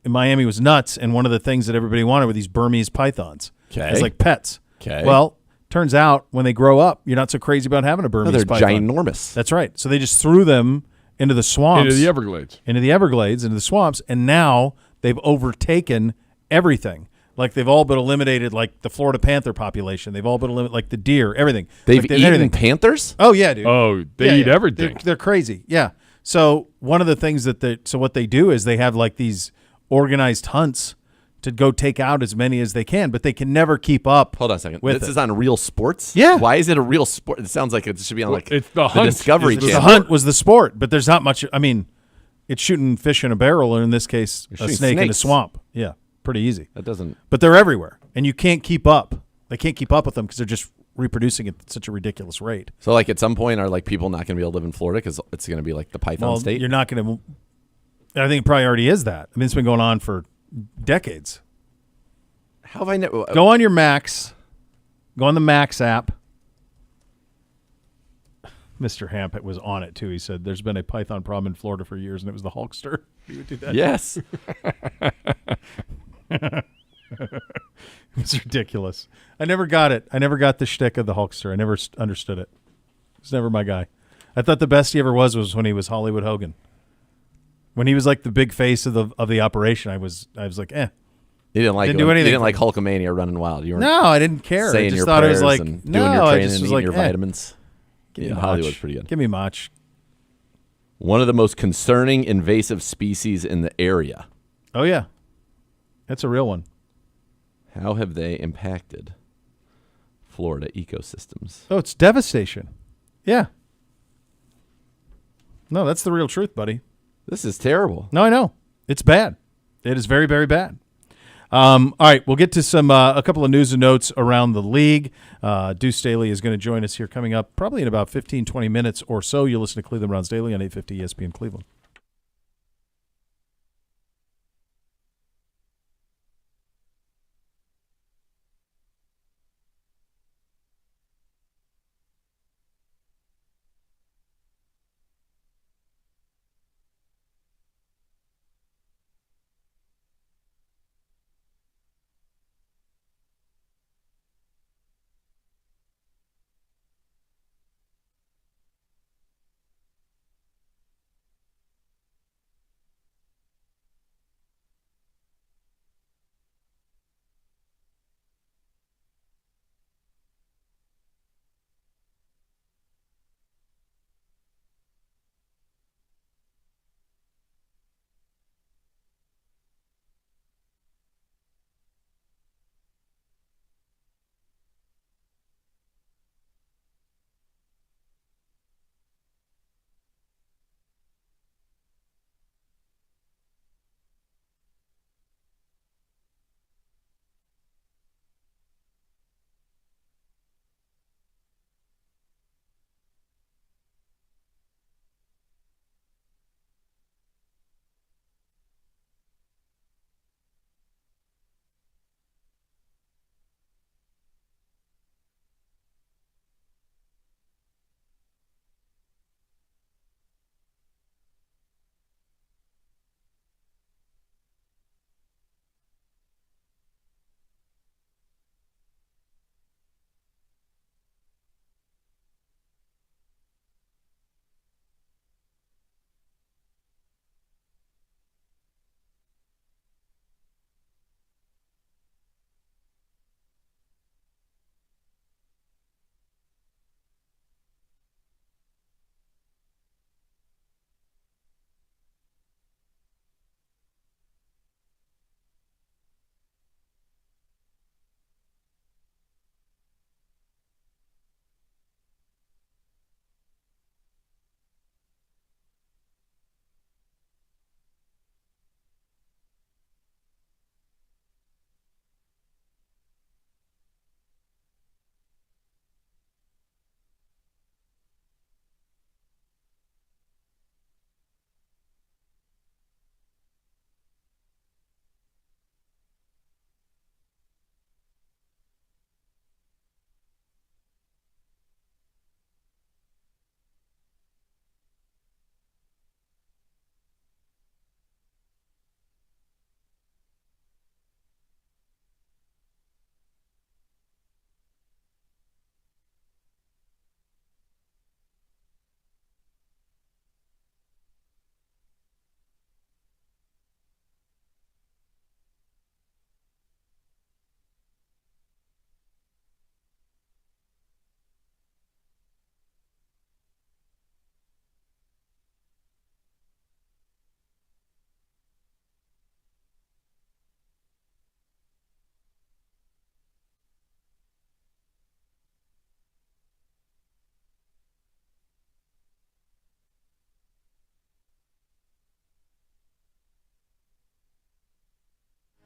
Miami was nuts, and one of the things that everybody wanted were these Burmese pythons. Okay. It's like pets. Okay. Well, turns out when they grow up, you're not so crazy about having a Burmese they're python. ginormous. That's right. So they just threw them into the swamps. Into the Everglades. Into the swamps, and now they've overtaken everything. Like they've all been eliminated, like the Florida panther population. They've all been eliminated, like the deer, everything. They've like eaten everything. panthers? Oh, yeah, dude. Oh, they eat everything. They're crazy. Yeah. So one of the things what they do is they have like these organized hunts to go take out as many as they can, but they can never keep up. Hold on a second. This is on Real Sports? Yeah. Why is it a real sport? It sounds like it should be on it's the hunt. Discovery Channel. The hunt was the sport, but there's not much. It's shooting fish in a barrel, or in this case, a snake in a swamp. Yeah, pretty easy. That doesn't. But they're everywhere, and you can't keep up. They can't keep up with them because they're just reproducing at such a ridiculous rate. So, like, at some point, are like people not going to be able to live in Florida because it's going to be like the Python state? You're not going to. I think it probably already is that. I mean, it's been going on for decades. How have I never go on your Max? Go on the Max app. Mr. Hampett was on it too. He said, "There's been a python problem in Florida for years, and it was the Hulkster." He would do that. Yes. It's ridiculous. I never got it. I never got the shtick of the Hulkster. I never understood it. It's never my guy. I thought the best he ever was when he was Hollywood Hogan. When he was like the big face of the operation, I was like, eh. You didn't like do anything. You didn't like Hulkamania running wild. You weren't. No, I didn't care. Saying I just your thought it was prayers like and no. doing your I training just and was eating like your vitamins. Give me Hollywood's Mach. pretty good. Give me Mach. One of the most concerning invasive species in the area. Oh yeah, that's a real one. How have they impacted Florida ecosystems? Oh, it's devastation. Yeah. No, that's the real truth, buddy. This is terrible. No, I know. It's bad. It is very, very bad. All right, we'll get to some a couple of news and notes around the league. Duce Staley is going to join us here coming up probably in about 15, 20 minutes or so. You'll listen to Cleveland Browns Daily on 850 ESPN Cleveland.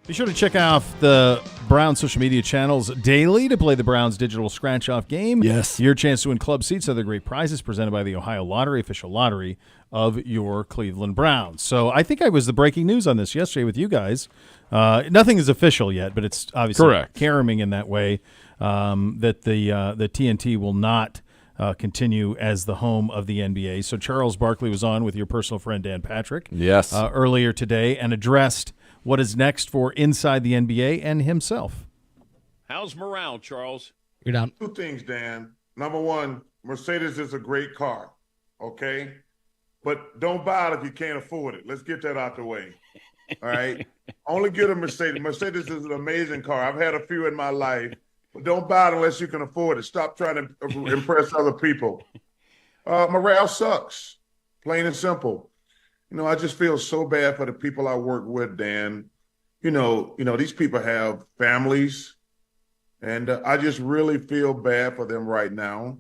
Be sure to check out the Browns social media channels daily to play the Browns digital scratch-off game. Yes. Your chance to win club seats, other great prizes presented by the Ohio Lottery, official lottery of your Cleveland Browns. So I think I was the breaking news on this yesterday with you guys. Nothing is official yet, but it's obviously correct. caroming in that way that the TNT will not continue as the home of the NBA. So Charles Barkley was on with your personal friend Dan Patrick earlier today and addressed what is next for Inside the NBA and himself. How's morale, Charles? You're down. Two things, Dan. Number one, Mercedes is a great car, okay? But don't buy it if you can't afford it. Let's get that out the way, all right? Only get a Mercedes. Mercedes is an amazing car. I've had a few in my life, but don't buy it unless you can afford it. Stop trying to impress other people. Morale sucks, plain and simple. You know, I just feel so bad for the people I work with, Dan. You know, these people have families, and I just really feel bad for them right now.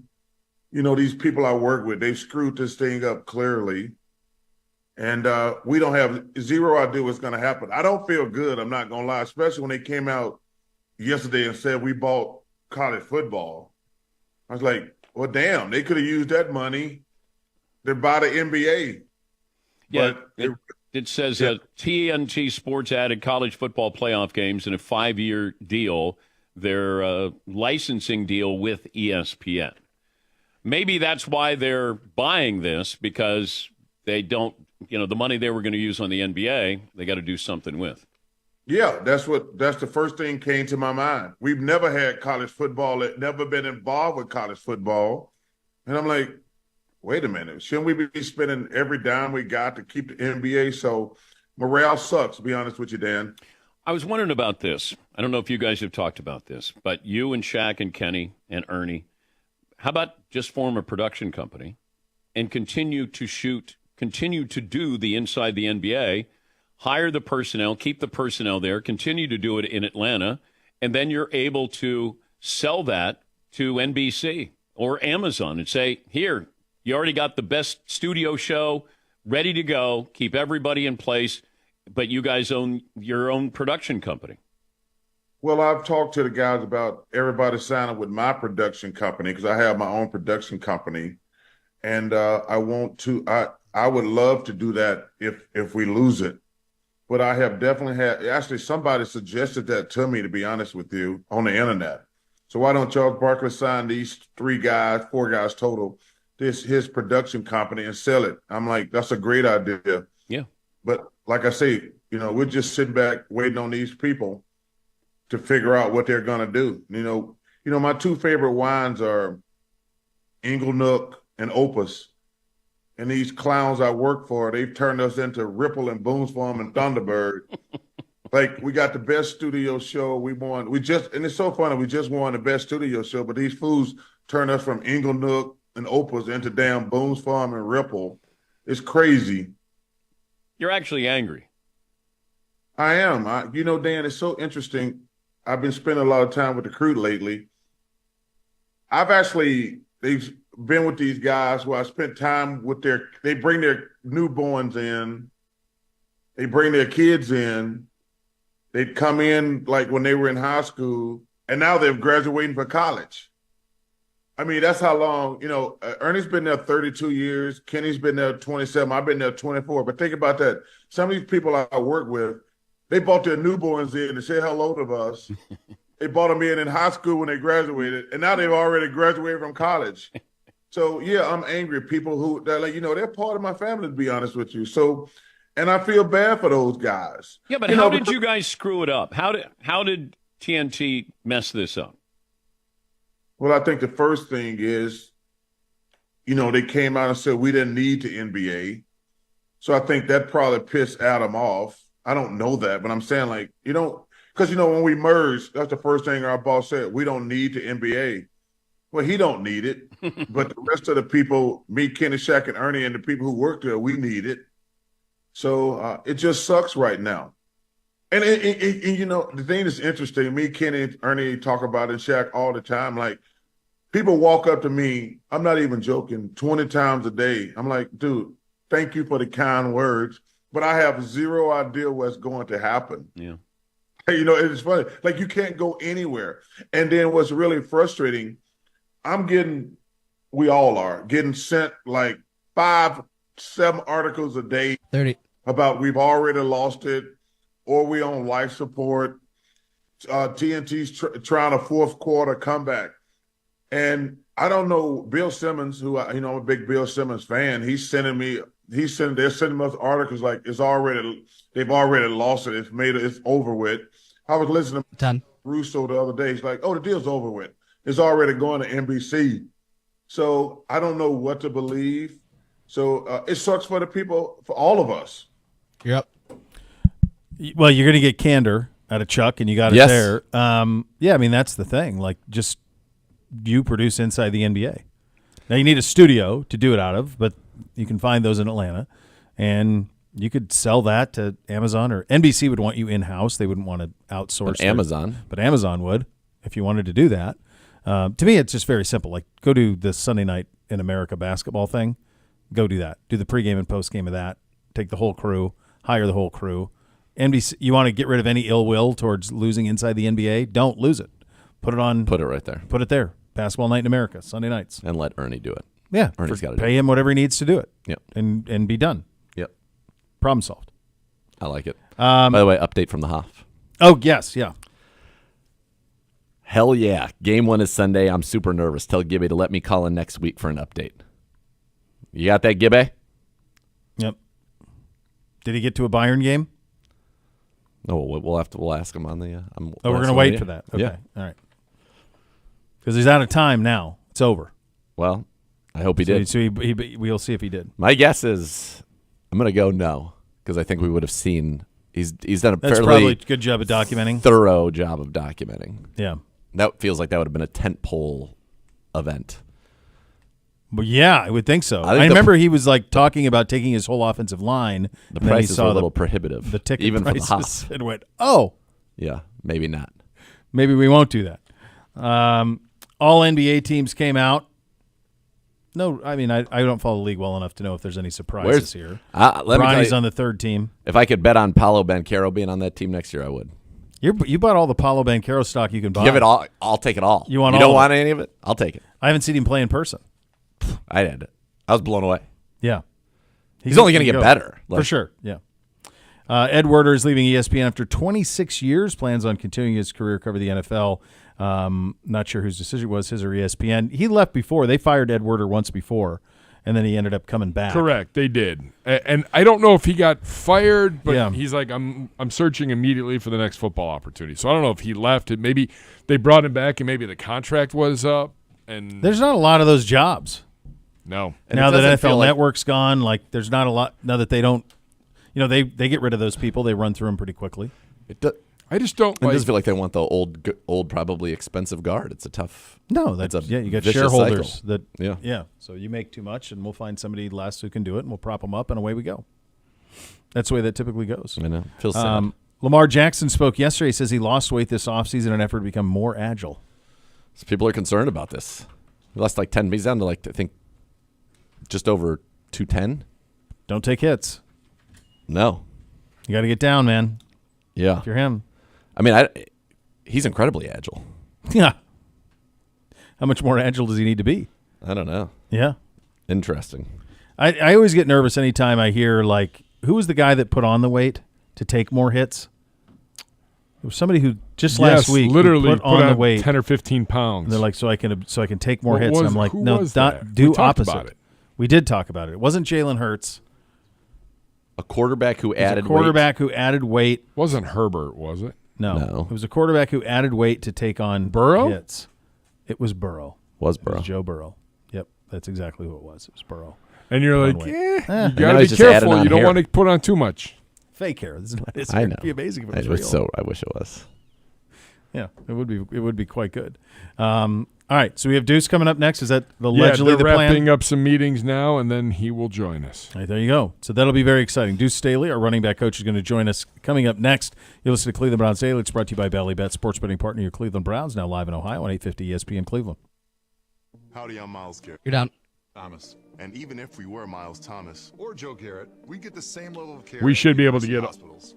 You know, these people I work with, they've screwed this thing up clearly, and we don't have zero idea what's going to happen. I don't feel good, I'm not going to lie, especially when they came out yesterday and said we bought college football. I was like, well, damn, they could have used that money to buy the NBA. Yeah, it says TNT Sports added college football playoff games in a 5-year deal, their licensing deal with ESPN. Maybe that's why they're buying this, because they don't, the money they were going to use on the NBA, they got to do something with. Yeah, that's the first thing came to my mind. We've never had college football, never been involved with college football. And I'm like, wait a minute, shouldn't we be spending every dime we got to keep the NBA? So morale sucks, to be honest with you, Dan. I was wondering about this. I don't know if you guys have talked about this, but you and Shaq and Kenny and Ernie, how about just form a production company and continue to do the Inside the NBA, hire the personnel, keep the personnel there, continue to do it in Atlanta, and then you're able to sell that to NBC or Amazon and say, here, you already got the best studio show ready to go. Keep everybody in place, but you guys own your own production company. Well, I've talked to the guys about everybody signing with my production company because I have my own production company, and I would love to do that if we lose it. But I have definitely actually somebody suggested that to me, to be honest with you, on the internet. So why don't Charles Barkley sign these 4 guys total, his production company and sell it? I'm like, that's a great idea. Yeah. But like I say, we're just sitting back waiting on these people to figure out what they're going to do. My 2 favorite wines are Inglenook and Opus. And these clowns I work for, they've turned us into Ripple and Boone's Farm and Thunderbird. Like, we got the best studio show. And it's so funny, we just won the best studio show, but these fools turned us from Inglenook and Opus into damn Boone's Farm and Ripple. It's crazy. You're actually angry. I am. Dan, it's so interesting. I've been spending a lot of time with the crew lately. They've been with these guys where I spent time with they bring their newborns in, they bring their kids in, they'd come in like when they were in high school, and now they're graduating for college. I mean, that's how long, Ernie's been there 32 years, Kenny's been there 27, I've been there 24, but think about that. Some of these people I work with, they brought their newborns in to say hello to us. They brought them in high school when they graduated, and now they've already graduated from college. So, yeah, I'm angry at people who, they're part of my family, to be honest with you. So, and I feel bad for those guys. Yeah, but how did you guys screw it up? How did TNT mess this up? Well, I think the first thing is, they came out and said we didn't need the NBA. So I think that probably pissed Adam off. I don't know that, but I'm saying, because, when we merged, that's the first thing our boss said, we don't need the NBA. Well, he don't need it, but the rest of the people, me, Kenny, Shaq, and Ernie, and the people who work there, we need it. So it just sucks right now. And the thing that's interesting, me, Kenny, Ernie talk about it, and Shaq all the time. Like, people walk up to me, I'm not even joking, 20 times a day. I'm like, dude, thank you for the kind words, but I have zero idea what's going to happen. Yeah. It's funny. Like, you can't go anywhere. And then what's really frustrating, we all are getting sent like 5-7 articles a day 30 about we've already lost it, or we on life support. TNT's trying a fourth quarter comeback. And I don't know, Bill Simmons, who I'm a big Bill Simmons fan, they're sending us articles like they've already lost it. It's over with. I was listening to Russo the other day. He's like, oh, the deal's over with. It's already going to NBC. So I don't know what to believe. So it sucks for the people, for all of us. Yep. Well, you're going to get candor out of Chuck, and you got it there. Yeah, I mean, that's the thing. Like, just you produce inside the NBA. Now, you need a studio to do it out of, but you can find those in Atlanta, and you could sell that to Amazon, or NBC would want you in-house. They wouldn't want to outsource. But Amazon would if you wanted to do that. To me, it's just very simple. Like, go do the Sunday Night in America basketball thing. Go do that. Do the pregame and postgame of that. Take the whole crew. Hire the whole crew. NBC, you want to get rid of any ill will towards losing inside the NBA? Don't lose it. Put it on. Put it right there. Put it there. Basketball Night in America, Sunday nights. And let Ernie do it. Yeah. Ernie's got to pay him whatever he needs to do it. Yep. And be done. Yep. Problem solved. I like it. By the way, update from the Hoff. Oh, yes. Yeah. Hell yeah. Game 1 is Sunday. I'm super nervous. Tell Gibby to let me call in next week for an update. You got that, Gibby? Yep. Did he get to a Bayern game? No, we'll ask him on the. We're going to wait for that. Okay. Yeah. All right. Because he's out of time now. It's over. Well, I hope he did. So we'll see if he did. My guess is I'm going to go no, because I think we would have seen. He's done a That's fairly probably a good job of documenting. Thorough job of documenting. Yeah. That feels like that would have been a tentpole event. Well, yeah, I would think so. I remember he was like talking about taking his whole offensive line. The prices were a little prohibitive. The ticket even prices, for the Hoff. and went, oh. Yeah, maybe not. Maybe we won't do that. All NBA teams came out. No, I mean, I don't follow the league well enough to know if there's any surprises here. Ronnie's on the third team. If I could bet on Paolo Banchero being on that team next year, I would. You bought all the Paolo Banchero stock you can buy. Give it all. I'll take it all. You don't want any of it? I'll take it. I haven't seen him play in person. I had it. I was blown away. Yeah. He's only going to get better. For sure, yeah. Ed Werder is leaving ESPN after 26 years, plans on continuing his career, cover the NFL. Not sure whose decision it was, his or ESPN. He left before. They fired Ed Werder once before, and then he ended up coming back. Correct, they did. And I don't know if he got fired, but he's like, I'm searching immediately for the next football opportunity. So I don't know if he left. Maybe they brought him back, and maybe the contract was up. And there's not a lot of those jobs. No. And now that NFL Network's gone, like there's not a lot. Now that they don't, they get rid of those people. They run through them pretty quickly. I just don't. It doesn't feel like they want the old, probably expensive guard. It's a tough. No, that's you got shareholders that. So you make too much, and we'll find somebody less who can do it, and we'll prop them up, and away we go. That's the way that typically goes. I know. Feels sad. Lamar Jackson spoke yesterday. He says he lost weight this offseason in an effort to become more agile. So people are concerned about this. He lost like 10. He's down to I think just over 210. Don't take hits. No. You got to get down, man. Yeah. If you're him. I mean, he's incredibly agile. Yeah. How much more agile does he need to be? I don't know. Yeah. Interesting. I always get nervous anytime I hear, like, who was the guy that put on the weight to take more hits? It was somebody who just last week literally put on the weight 10 or 15 pounds. And they're like, so I can take more hits. And I'm like, no, do opposite. About it. We did talk about it. It wasn't Jalen Hurts. A quarterback who added weight. Wasn't Herbert, was it? No. It was a quarterback who added weight to take on Burrow? hits. It was Burrow. It was Joe Burrow. Yep, that's exactly who it was. It was Burrow. And you're like, you got to be careful. You don't want to put on too much. Fake hair. This is not his hair. It'd be amazing if it was real. I wish it was. Yeah, it would be quite good. All right, so we have Duce coming up next. Is that allegedly the plan? They're wrapping up some meetings now, and then he will join us. All right, there you go. So that'll be very exciting. Duce Staley, our running back coach, is going to join us coming up next. You'll listen to Cleveland Browns Daily. It's brought to you by Bally Bet, sports betting partner, your Cleveland Browns, now live in Ohio on 850 ESPN Cleveland. Howdy, I'm Miles Garrett. You're down. Thomas. And even if we were Miles Thomas or Joe Garrett, we get the same level of care. We should be able to get hospitals.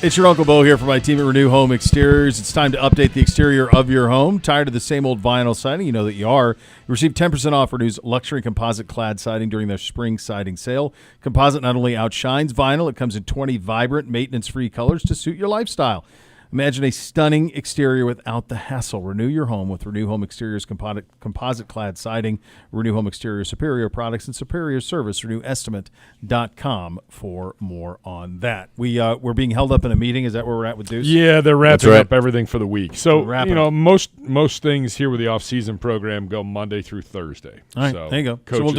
It's your Uncle Bo here for my team at Renew Home Exteriors. It's time to update the exterior of your home. Tired of the same old vinyl siding? You know that you are. You receive 10% off Renew's luxury composite clad siding during their spring siding sale. Composite not only outshines vinyl, it comes in 20 vibrant, maintenance-free colors to suit your lifestyle. Imagine a stunning exterior without the hassle. Renew your home with Renew Home Exteriors composite clad siding. Renew Home Exteriors superior products and superior service. RenewEstimate.com for more on that. We're being held up in a meeting. Is that where we're at with Duce? Yeah, they're wrapping up everything for the week. So, most things here with the off-season program go Monday through Thursday. All right, so there you go. Coaches we'll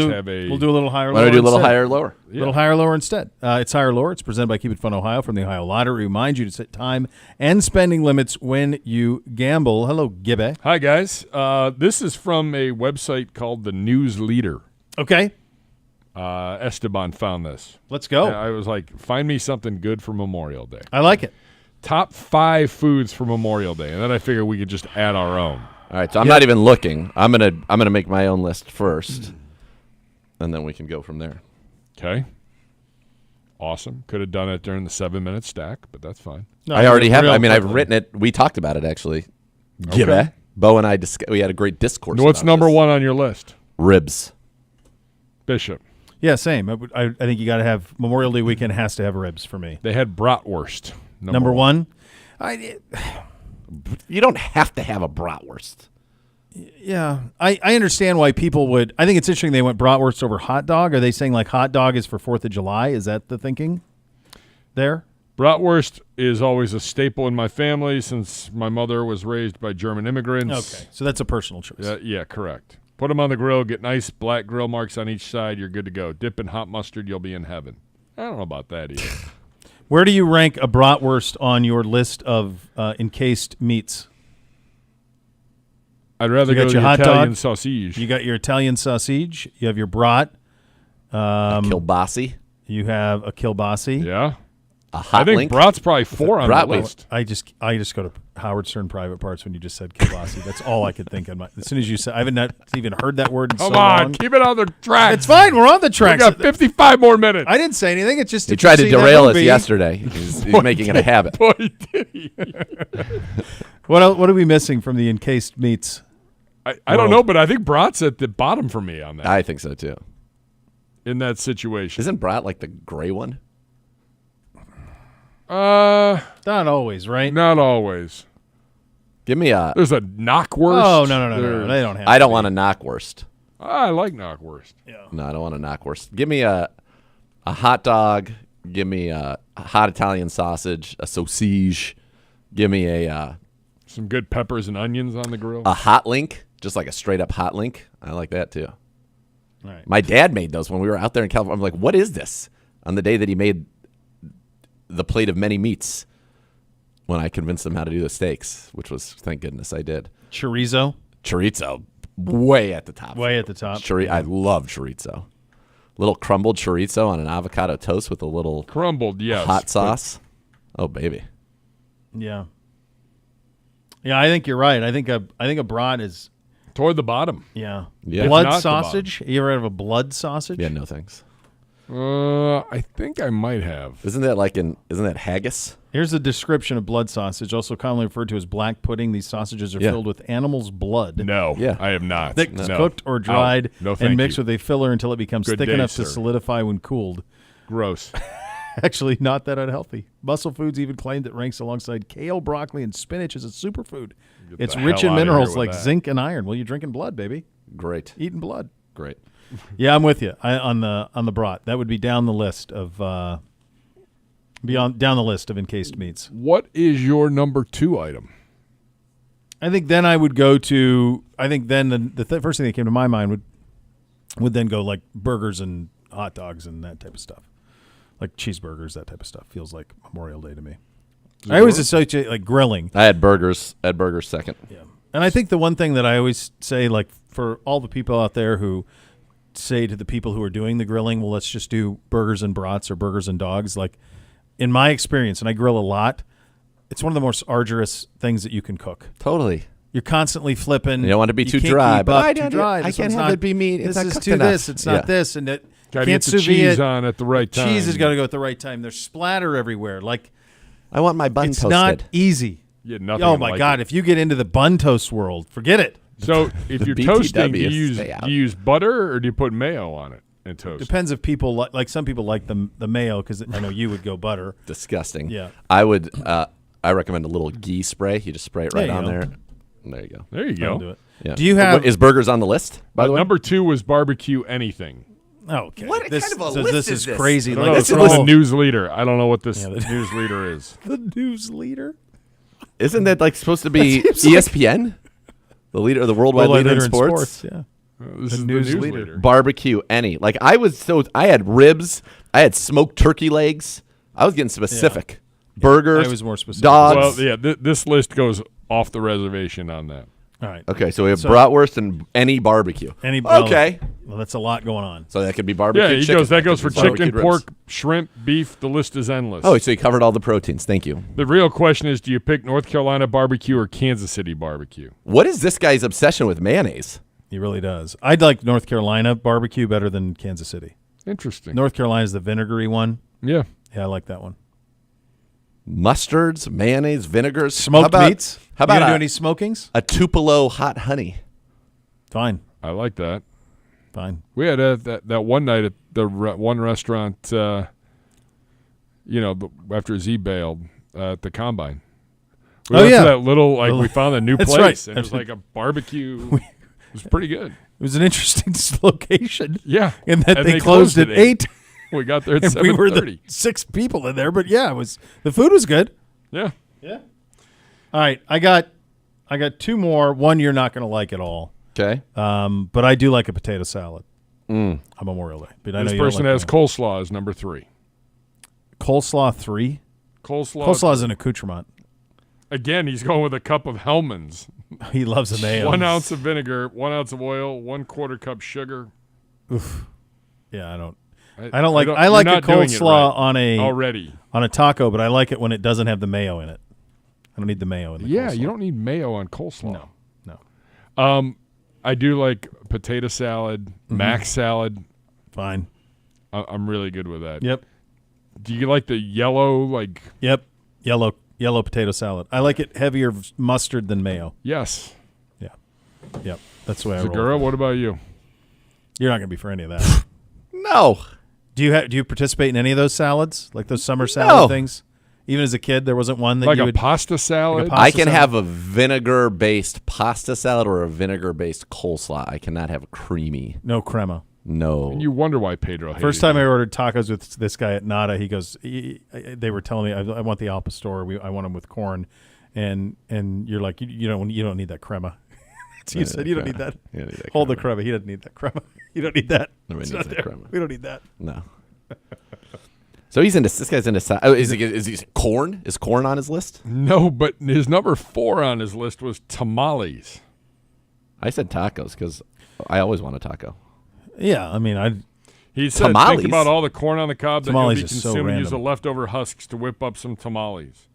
do a little higher, Why lower. don't we do a little instead. higher, lower? A little higher, lower instead. It's higher, lower. It's presented by Keep It Fun Ohio from the Ohio Lottery. Remind you to set time and spending limits when you gamble. Hello, Gibbe. Hi, guys. This is from a website called The News Leader. Okay. Esteban found this. Let's go. Yeah, I was like, find me something good for Memorial Day. I like it. Top 5 foods for Memorial Day, and then I figured we could just add our own. All right, so I'm not even looking. I'm gonna make my own list first, and then we can go from there. Okay. Awesome. Could have done it during the 7-minute stack, but that's fine. No, I already have. I've written it. We talked about it actually. Okay. Bo and I we had a great discourse. What's about number this. 1 on your list? Ribs. Bishop. Yeah, same. I think you got to have Memorial Day weekend has to have ribs for me. They had bratwurst. Number 1. You don't have to have a bratwurst. Yeah, I understand why people would. I think it's interesting they went bratwurst over hot dog. Are they saying like hot dog is for 4th of July? Is that the thinking there? Bratwurst is always a staple in my family since my mother was raised by German immigrants. Okay, so that's a personal choice. Yeah, correct. Put them on the grill, get nice black grill marks on each side, you're good to go. Dip in hot mustard, you'll be in heaven. I don't know about that either. Where do you rank a bratwurst on your list of encased meats? I'd rather go to the Italian sausage. You got your Italian sausage. You have your brat. Kielbasi. You have a kielbasi. Yeah. A hot I think link. brat's probably 4 on the list. I just go to Howard Stern Private Parts when you just said kielbasi. That's all I could think of. As soon as you said, I haven't even heard that word in so long. Come on, keep it on the track. It's fine. We're on the track. We got 55 more minutes. I didn't say anything. It's just he tried to derail us yesterday. He's making it a habit. Boy, did he. What are we missing from the encased meats? I don't know, but I think brat's at the bottom for me on that. I think so too. In that situation, isn't brat like the gray one? Not always, right? Not always. Give me a. There's a knockwurst. Oh no! They don't have. I don't want a knockwurst. I like knockwurst. Yeah. No, I don't want a knockwurst. Give me a hot dog. Give me a hot Italian sausage, a sausage. Give me a some good peppers and onions on the grill. A hot link, just like a straight up hot link. I like that too. All right. My dad made those when we were out there in California. I'm like, what is this? On the day that he made the plate of many meats, when I convinced him how to do the steaks, which was, thank goodness I did. Chorizo, way at the top. Way at the top. I love chorizo. Little crumbled chorizo on an avocado toast with a little crumbled, yes, hot sauce. Oh baby. Yeah. Yeah, I think you're right. I think a brat is toward the bottom. Yeah. Yeah. Blood sausage. You ever have a blood sausage? Yeah, no thanks. I think I might have. Isn't that haggis? Here's a description of blood sausage, also commonly referred to as black pudding. These sausages are filled with animal's blood. No, I have not. Thick, cooked or dried, and mixed with a filler until it becomes thick enough to solidify when cooled. Gross. Actually, not that unhealthy. Muscle Foods even claimed it ranks alongside kale, broccoli, and spinach as a superfood. It's rich in minerals like zinc and iron. Well, you're drinking blood, baby. Great. Eating blood. Great. Yeah, I'm with you on the brat. That would be down the list of down the list of encased meats. What is your number 2 item? I think then I would go to. I think then the first thing that came to my mind would then go like burgers and hot dogs and that type of stuff, like cheeseburgers, that type of stuff. Feels like Memorial Day to me. I always associate like grilling. I had burgers. Second. Yeah, and I think the one thing that I always say, like for all the people out there who say to the people who are doing the grilling, well, let's just do burgers and brats or burgers and dogs. Like in my experience, and I grill a lot, it's one of the most arduous things that you can cook. Totally. You're constantly flipping. You don't want to be too dry, but I can't have it be meat. This is cooked too enough. this. It's not this, and it Gotta can't get the sous vide cheese it. on at the right time. Cheese has got to go at the right time. There's splatter everywhere. Like I want my bun It's toasted. not easy. Yeah, nothing. Oh my like God! it. If you get into the bun toast world, forget it. So if The you're toasting, do BTW, you stay out. use butter or do you put mayo on it and toast? Depends if people like some people like the mayo because I know you would go butter. Disgusting. Yeah. I would. I recommend a little ghee spray. You just spray it right There you on go. there. And there you go. There you I'll go. do it. Yeah. Do you have? Is burgers on the list? By the way, Number 2 was barbecue anything. Okay. What kind of a so list this is this? crazy. I don't Like know, it's it's all the news leader. I don't know what this Yeah, news leader is. the news leader. Isn't that like supposed to be ESPN? The leader, the worldwide leader in sports. Yeah. This is news the news leader. leader. Barbecue any. Like I had ribs. I had smoked turkey legs. I was getting specific. Burgers. I was more specific. Dogs. Well, yeah, this list goes off the reservation on that. All right. Okay, so we have bratwurst and any barbecue. Okay. Well, that's a lot going on. So that could be barbecue. Yeah, chicken. that goes for could be barbecued chicken, ribs. pork, shrimp, beef. The list is endless. Oh, so you covered all the proteins. Thank you. The real question is, do you pick North Carolina barbecue or Kansas City barbecue? What is this guy's obsession with mayonnaise? He really does. I'd like North Carolina barbecue better than Kansas City. Interesting. North Carolina's the vinegary one. Yeah. Yeah, I like that one. Mustards, mayonnaise, vinegars, Smoked meats. How about you gonna do any smokings? a Tupelo hot honey? Fine. I like that. Fine. We had that one night at the one restaurant, after Z bailed at the Combine. We went to that little, we found a new That's place, right. and it was like a barbecue. It was pretty good. It was an interesting location. Yeah. And that And they closed at 8. We got there at And 7:30. we were the 6 people in there, but yeah, the food was good. Yeah. Yeah. All right, I got 2 more. One you're not going to like at all. Okay. But I do like a potato salad on Memorial Day. But I know This you don't person like has that. coleslaw as number 3. Coleslaw 3. Coleslaw is an accoutrement. Again, he's going with a cup of Hellman's. He loves the mayo. 1 ounce of vinegar, 1 ounce of oil, 1/4 cup sugar. Oof. Yeah, I don't I like. don't- I like you're a not doing it coleslaw right on a taco, but I like it when it doesn't have the mayo in it. I don't need the mayo in the Yeah, coleslaw. you don't need mayo on coleslaw. No. I do like potato salad, mac salad. Fine. I'm really good with that. Yep. Do you like the yellow, Yep. Yellow potato salad. I like it heavier mustard than mayo. Yes. Yeah. Yep. That's the way I roll. Zagura, what about you? You're not going to be for any of that. No. Do you participate in any of those salads? Like those summer salad things? Even as a kid, there wasn't one that Like you a would pasta salad? Like a I can have a vinegar-based pasta salad or a vinegar-based coleslaw. I cannot have a creamy. No crema. No. And you wonder why Pedro hated First time it. I ordered tacos with this guy at Nada, he goes, they were telling me, I want the al pastor. I want them with corn. And you're like, you don't need that crema. So you said, you don't need that. You don't need that Hold the crema. crema. He doesn't need that crema. You don't need that. Nobody It's needs not that there. crema. We don't need that. No. So this guy's into. Oh, is he corn? Is corn on his list? No, but his number 4 on his list was tamales. I said tacos because I always want a taco. Yeah, I mean, He said, Tamales? think about all the corn on the cob that you'll Tamales be is so consuming. Use the random. leftover husks to whip up some tamales.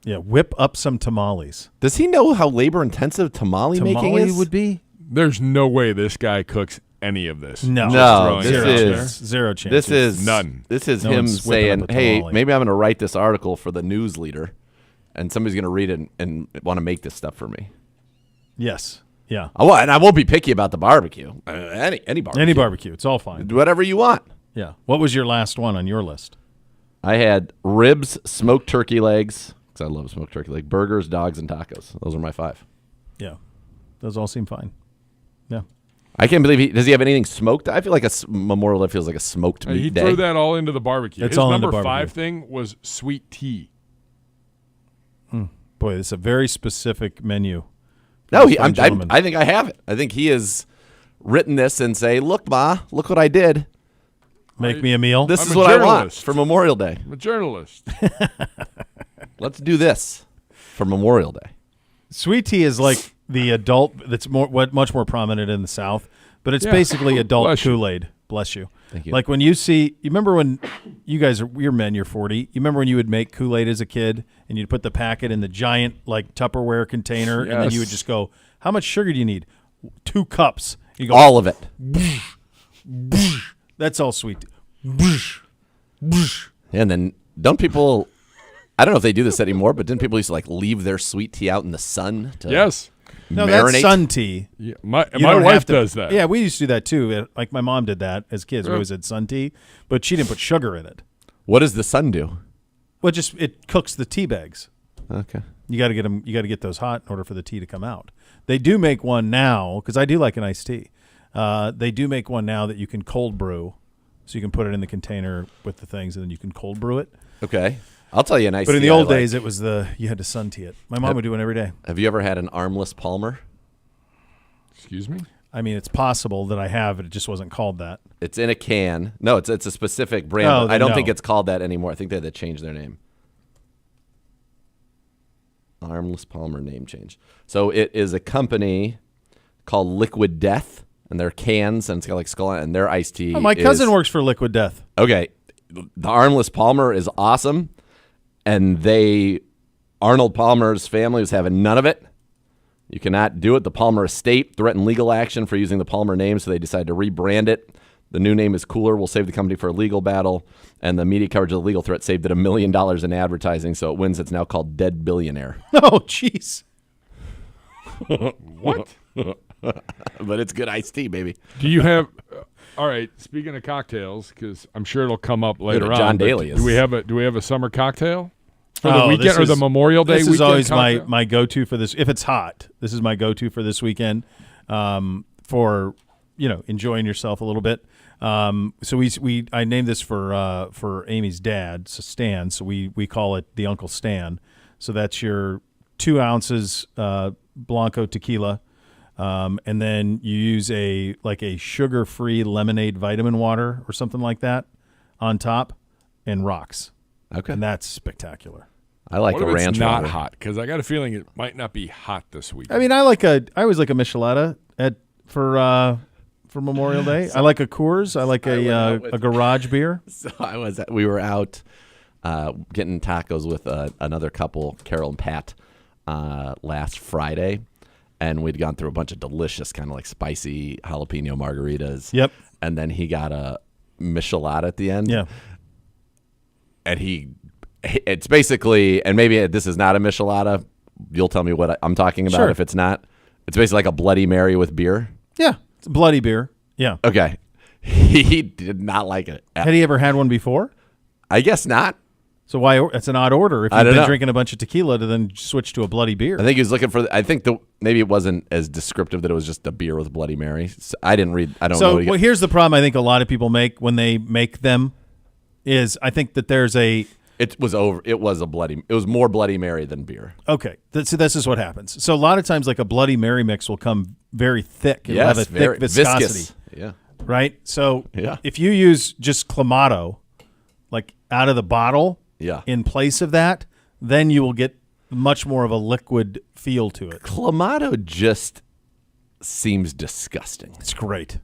Yeah, whip up some tamales. Does he know how labor-intensive tamale making is? would be? There's no way this guy cooks any of this. No. No, Just this throwing it out is there. Zero chance. This is None. This is No him one's whipping saying, up a "Hey, tamale." maybe I'm going to write this article for the news leader, and somebody's going to read it and want to make this stuff for me." Yes. Yeah. And I won't be picky about the barbecue. Any barbecue. Any barbecue. It's all fine. Do whatever you want. Yeah. What was your last one on your list? I had ribs, smoked turkey legs, because I love smoked turkey leg, burgers, dogs, and tacos. Those are my 5. Yeah. Those all seem fine. Yeah. I can't believe does he have anything smoked? I feel like Memorial Day feels like a smoked meat He day. threw that all into the barbecue. It's His all into number barbecue. 5 thing was sweet tea. Boy, it's a very specific menu. No, Fine gentleman. I think I have it. I think he has written this and say, "Look, Ma, look what I did. Make me a meal. This I'm is a what I want journalist. for Memorial Day. I'm a journalist. Let's do this for Memorial Day." Sweet tea is like the adult that's much more prominent in the South, but it's Yeah. basically adult Bless you. Kool-Aid. Bless you. Thank you. Like when you remember when you guys you're men, you're 40. You remember when you would make Kool-Aid as a kid and you'd put the packet in the giant like Tupperware container and then you would Yes. just go, "How much sugar do you need?" 2 cups. You go, All of it. that's all sweet tea. And then don't people I don't know if they do this anymore, but didn't people used to like leave their sweet tea out in the sun to Yes. No, marinate? that's sun tea. Yeah, my wife does that. Yeah, we used to do that too. Like my mom did that as kids. We always had sun tea, but she didn't put sugar in it. What does the sun do? Well, it cooks the tea bags. Okay. You got to get them. You got to get those hot in order for the tea to come out. They do make one now because I do like an iced tea. They do make one now that you can cold brew, so you can put it in the container with the things, and then you can cold brew it. Okay. I'll tell you a nice. But in the old days, it was you had to sun tea it. My mom would do one every day. Have you ever had an armless Palmer? Excuse me? I mean, it's possible that I have, but it just wasn't called that. It's in a can. No, it's a specific brand. Oh, I don't no. think it's called that anymore. I think they had to change their name. Armless Palmer name change. So it is a company called Liquid Death, and they're cans, and it's got like skull, and their iced tea. Oh, my cousin works for Liquid Death. Okay, the Armless Palmer is awesome, and Arnold Palmer's family was having none of it. You cannot do it. The Palmer estate threatened legal action for using the Palmer name, so they decided to rebrand it. The new name is cooler. Will save the company for a legal battle, and the media coverage of the legal threat saved it $1 million in advertising, so it wins. It's now called Dead Billionaire. Oh, jeez. What? But it's good iced tea, baby. Do you have? All right. Speaking of cocktails, because I'm sure it'll come up later on. John Daly is. Do we have a summer cocktail for the Oh, weekend this or the is- Memorial Day? This is weekend always cocktail? my go-to for this. If it's hot, this is my go-to for this weekend. For enjoying yourself a little bit. So I named this for Amy's dad, so Stan. So we call it the Uncle Stan. So that's your 2 ounces Blanco tequila, and then you use a sugar-free lemonade vitamin water or something like that on top, and rocks. Okay, and that's spectacular. I like what a if ranch it's not water. hot? Because I got a feering it might not be hot this week. I mean, I always like a michelada for Memorial Day. I like a Coors. I like a garage beer. So we were out getting tacos with another couple, Carol and Pat, last Friday, and we'd gone through a bunch of delicious kind of like spicy jalapeno margaritas. Yep. And then he got a michelada at the end. Yeah. And it's basically, and maybe this is not a michelada. You'll tell me what I'm talking about. Sure. If it's not, it's basically like a Bloody Mary with beer. Yeah, it's a bloody beer. Yeah. Okay. He did not like it. Had he ever had one before? I guess not. So why? That's an odd order. If I you've don't been know. drinking a bunch of tequila to then switch to a bloody beer. I think he was looking for. I think maybe it wasn't as descriptive that it was just a beer with Bloody Mary. So I didn't read. I don't know. So here's the problem. I think a lot of people make when they make them is I think that there's a. It was more Bloody Mary than beer. Okay, so this is what happens. So a lot of times, like a Bloody Mary mix will come very thick. It'll have a thick viscosity. Viscous. Yeah. Right. So Yeah. if you use just Clamato, like out of the bottle, Yeah. in place of that, then you will get much more of a liquid feel to it. Clamato just seems disgusting. It's great.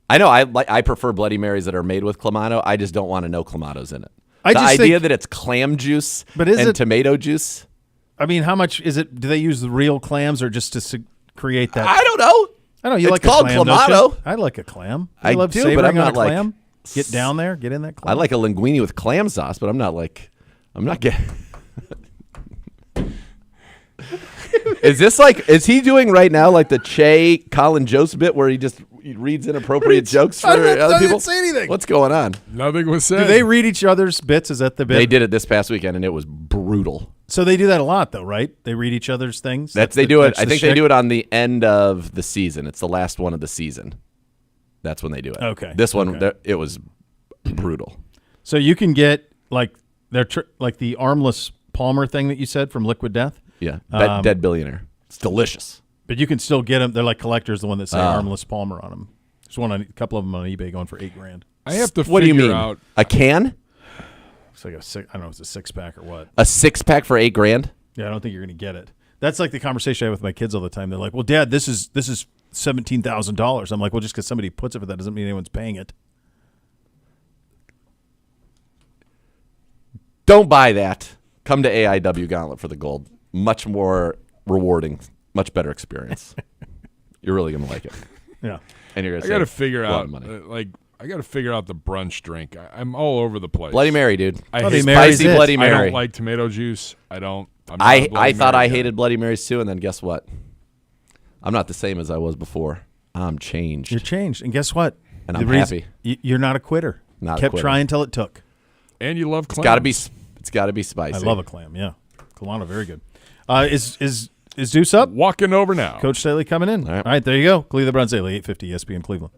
I know. I prefer Bloody Marys that are made with Clamato. I just don't want to know Clamato's in it. I The just idea think- that it's clam juice But is and it- tomato juice. I mean, how much is it? Do they use the real clams or just to create that? I don't know. I know you It's like called a clam, don't Clamato. you? I like a clam. I love do, savoring but I'm on not a like- clam. Get down there, get in that clam. I like a linguine with clam sauce, but I'm not getting. Is he doing right now like the Che Colin Jost bit where he reads inappropriate jokes for other people? say anything. What's going on? Nothing was said. Do they read each other's bits? Is that the bit? They did it this past weekend, and it was brutal. So they do that a lot, though, right? They read each other's things. They do it. I think they do it on the end of the season. It's the last one of the season. That's when they do it. Okay. This one, Okay. it was brutal. So you can get like like the armless Palmer thing that you said from Liquid Death. Yeah, Dead Billionaire. It's delicious. But you can still get them. They're like collectors, the one that say armless Palmer on them. There's a couple of them on eBay going for $8,000. I have to What do you figure mean? out. A can? It's like I don't know if it's a 6-pack or what. A 6-pack for $8,000? Yeah, I don't think you're going to get it. That's like the conversation I have with my kids all the time. They're like, "Well, Dad, this is $17,000." I'm like, "Well, just because somebody puts it for that doesn't mean anyone's paying it." Don't buy that. Come to AIW Gauntlet for the gold. Much more rewarding, much better experience. You're really going to like it. Yeah. And you're going I to got to figure a lot out. of money. I got to figure out the brunch drink. I'm all over the place. Bloody Mary, dude. Spicy Bloody Mary. I don't like tomato juice. I don't. I thought I hated Bloody Marys too, and then guess what? I'm not the same as I was before. I'm changed. You're changed, and guess what? And I'm happy. You're not a quitter. Kept trying till it took. And you love clams. It's got to be spicy. I love a clam. Yeah, Kalana, very good. Is Duce up? Walking over now. Coach Staley coming in. All right, there you go. Cleveland Browns Daily, 850 ESPN Cleveland.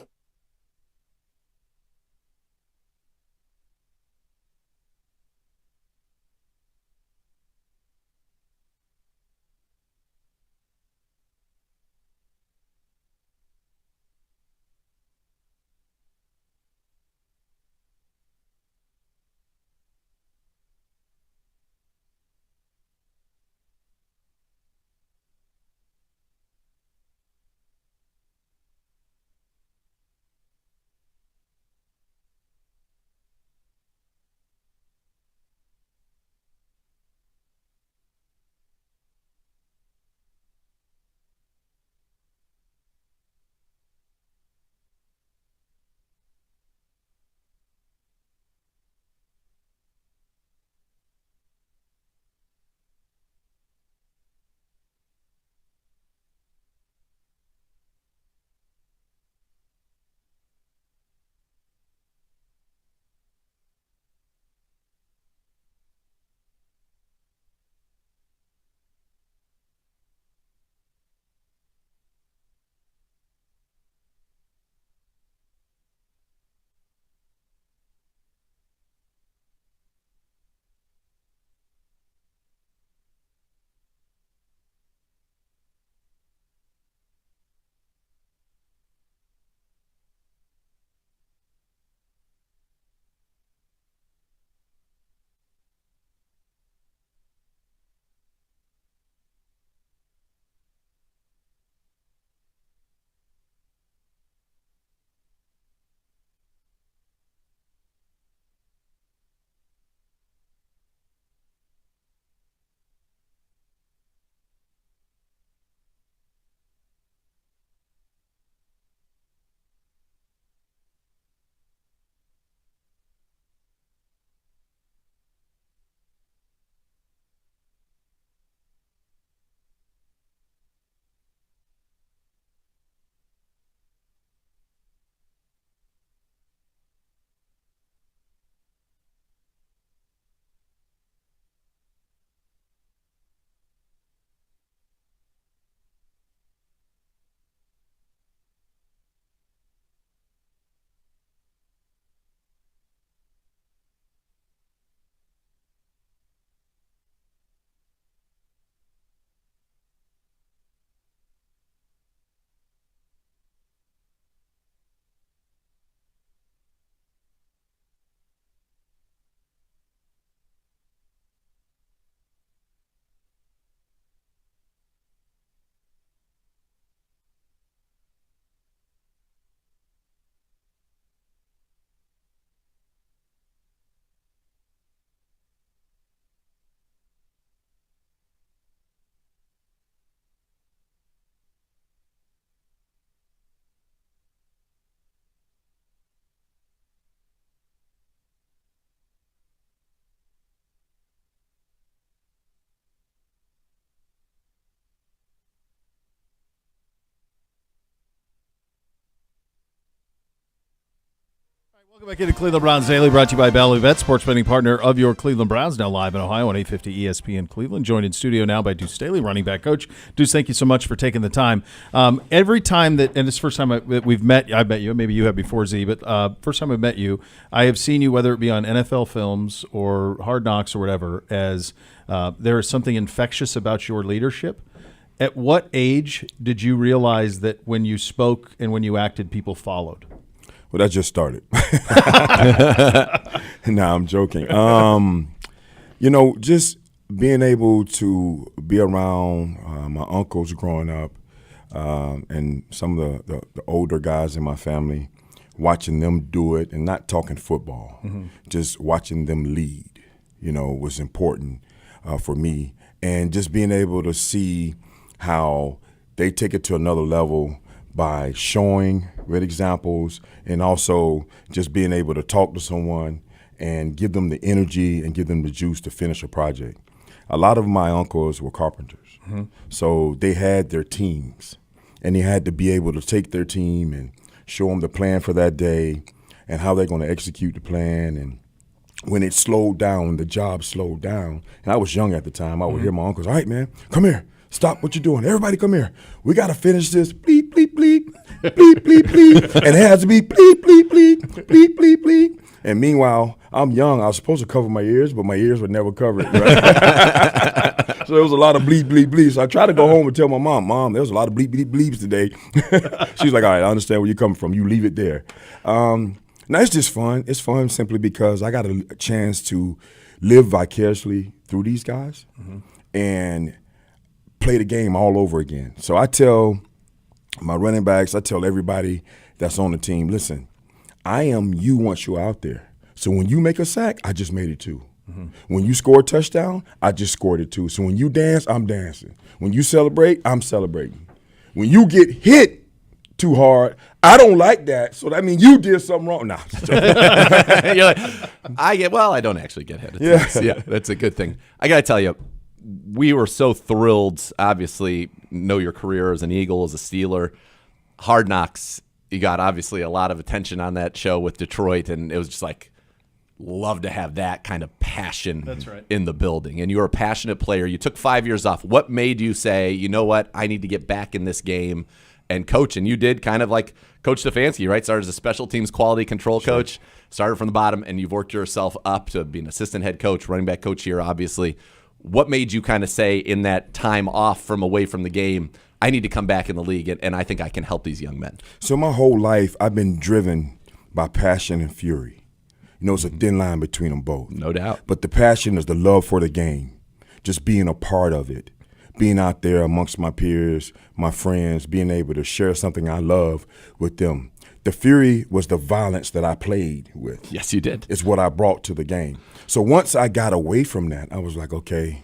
Welcome back into Cleveland Browns Daily, brought to you by Bally Bet, sports betting partner of your Cleveland Browns, now live in Ohio on 850 ESPN Cleveland. Joined in studio now by Duce Staley, running back coach. Duce, thank you so much for taking the time. Every time that, and it's the first time that we've met, I bet you, maybe you have before Z, but first time I've met you, I have seen you, whether it be on NFL films or Hard Knocks or whatever, as there is something infectious about your leadership. At what age did you realize that when you spoke and when you acted, people followed? Well, that just started. Nah, I'm joking. Just being able to be around my uncles growing up and some of the older guys in my family, watching them do it and not talking football, just watching them lead, was important for me. And just being able to see how they take it to another level by showing with examples and also just being able to talk to someone and give them the energy and give them the juice to finish a project. A lot of my uncles were carpenters, so they had their teams, and they had to be able to take their team and show them the plan for that day and how they're going to execute the plan. And when it slowed down, when the job slowed down, and I was young at the time, I would hear my uncles, all right, man, come here. Stop what you're doing. Everybody come here. We got to finish this. Bleep, bleep, bleep, bleep, bleep, bleep. And it has to be bleep, bleep, bleep, bleep, bleep, bleep. And meanwhile, I'm young. I was supposed to cover my ears, but my ears were never covered. Right? So there was a lot of bleep, bleep, bleep. So I tried to go home and tell my mom, there was a lot of bleep, bleep, bleeps today. She's like, all right, I understand where you're coming from. You leave it there. Now, it's just fun. It's fun simply because I got a chance to live vicariously through these guys and play the game all over again. So I tell my running backs, I tell everybody that's on the team, listen, I am you once you're out there. So when you make a sack, I just made it too. When you score a touchdown, I just scored it too. So when you dance, I'm dancing. When you celebrate, I'm celebrating. When you get hit too hard, I don't like that. So that means you did something wrong. Nah. You're like, I don't actually get hit. Yeah, that's a good thing. I got to tell you, we were so thrilled, obviously, know your career as an Eagle, as a Steeler. Hard Knocks, you got obviously a lot of attention on that show with Detroit, and it was just like, love to have that kind of passion in the building. And you're a passionate player. You took 5 years off. What made you say, you know what, I need to get back in this game and coach? And you did kind of like Coach Stefanski, right? Started as a special teams quality control coach, started from the bottom, and you've worked yourself up to be an assistant head coach, running back coach here, obviously. What made you kind of say in that time off from away from the game, I need to come back in the league, and I think I can help these young men? So my whole life, I've been driven by passion and fury. You know, it's a thin line between them both. No doubt. But the passion is the love for the game, just being a part of it, being out there amongst my peers, my friends, being able to share something I love with them. The fury was the violence that I played with. Yes, you did. It's what I brought to the game. So once I got away from that, I was like, okay,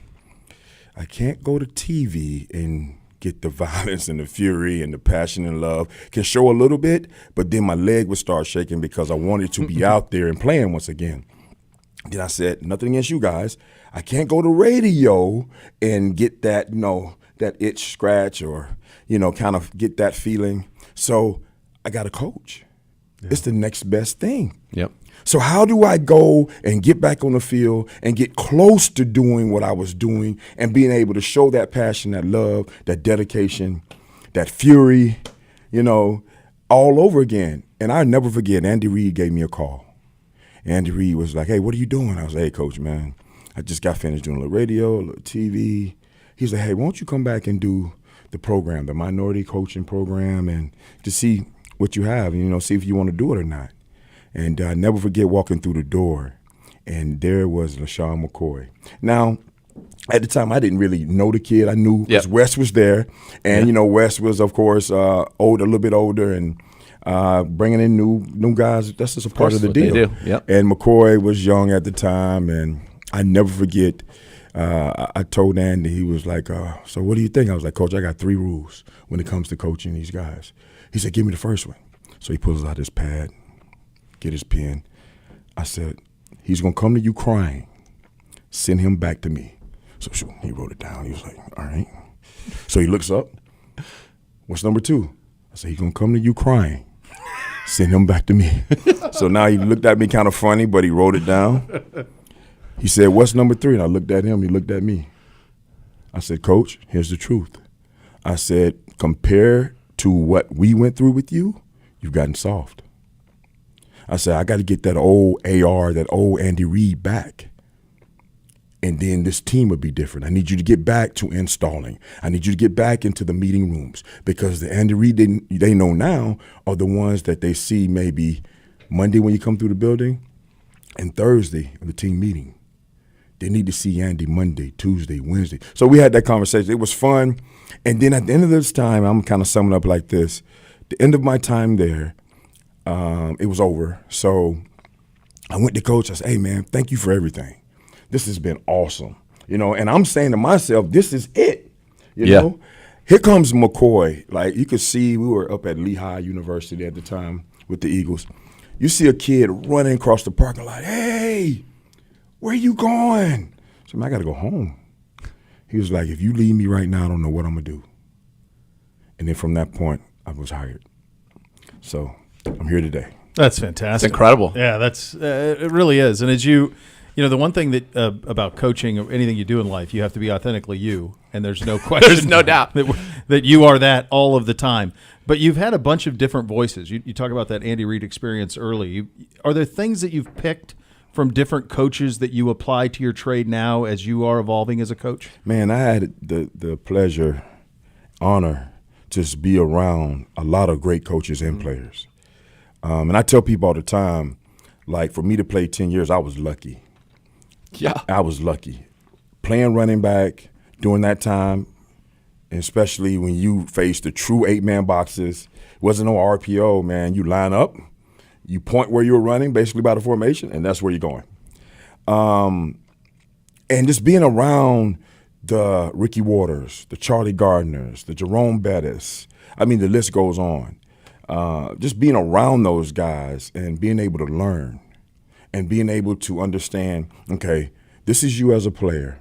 I can't go to TV and get the violence and the fury and the passion and love. Can show a little bit, but then my leg would start shaking because I wanted to be out there and playing once again. Then I said, nothing against you guys. I can't go to radio and get that, that itch scratch or, kind of get that feeling. So I got a coach. Yeah. It's the next best thing. Yep. So how do I go and get back on the field and get close to doing what I was doing and being able to show that passion, that love, that dedication, that fury, all over again? And I'll never forget, Andy Reid gave me a call. Andy Reid was like, hey, what are you doing? I was like, hey, Coach, man, I just got finished doing a little radio, a little TV. He's like, hey, why don't you come back and do the program, the minority coaching program, and to see what you have, see if you want to do it or not. And I never forget walking through the door, and there was LaShawn McCoy. Now, at the time, I didn't really know the kid. I knew because Wes was there, and Wes was, of course, a little bit older, and bringing in new guys. That's just a part of the deal. They do. Yep. And McCoy was young at the time, and I never forget. I told Andy, he was like, so what do you think? I was like, Coach, I got 3 rules when it comes to coaching these guys. He said, give me the first one. So he pulls out his pad, get his pen. I said, he's going to come to you crying. Send him back to me. So he wrote it down. He was like, all right. So he looks up. What's number 2? I said, he's going to come to you crying. Send him back to me. So now he looked at me kind of funny, but he wrote it down. He said, what's number 3? And I looked at him. He looked at me. I said, Coach, here's the truth. I said, compare to what we went through with you, you've gotten soft. I said, I got to get that old AR, that old Andy Reid back. And then this team would be different. I need you to get back to installing. I need you to get back into the meeting rooms because the Andy Reid they know now are the ones that they see maybe Monday when you come through the building and Thursday in the team meeting. They need to see Andy Monday, Tuesday, Wednesday. So we had that conversation. It was fun. And then at the end of this time, I'm kind of summing up like this. The end of my time there, it was over. So I went to Coach. I said, hey, man, thank you for everything. This has been awesome. And I'm saying to myself, this is it. You know? here comes McCoy. Like, you could see, we were up at Lehigh University at the time with the Eagles. You see a kid running across the parking lot. Hey, where you going? So, man, I got to go home. He was like, if you leave me right now, I don't know what I'm going to do. And then from that point, I was hired. So I'm here today. That's fantastic. It's incredible. Yeah, that's it really is. And as you know, the one thing that about coaching or anything you do in life, you have to be authentically you, and there's no question. There's no doubt that you are that all of the time. But you've had a bunch of different voices. You talk about that Andy Reid experience early. Are there things that you've picked from different coaches that you apply to your trade now as you are evolving as a coach? Man, I had the pleasure, honor to just be around a lot of great coaches and players. And I tell people all the time, like, for me to play 10 years, I was lucky. Yeah. I was lucky. Playing running back during that time, and especially when you face the true 8-man boxes, wasn't no RPO, man. You line up, you point where you're running, basically by the formation, and that's where you're going. And just being around the Ricky Waters, the Charlie Gardners, the Jerome Bettis, I mean, the list goes on. Just being around those guys and being able to learn and being able to understand, okay, this is you as a player,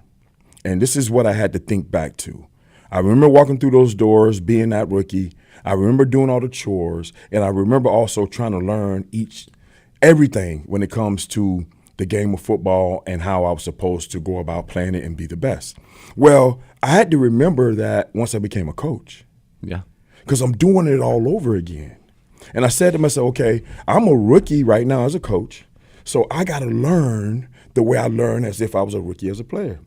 and this is what I had to think back to. I remember walking through those doors, being that rookie. I remember doing all the chores, and I remember also trying to learn everything when it comes to the game of football and how I was supposed to go about playing it and be the best. Well, I had to remember that once I became a coach. Yeah. Because I'm doing it all over again. And I said to myself, okay, I'm a rookie right now as a coach, so I got to learn the way I learned as if I was a rookie as a player.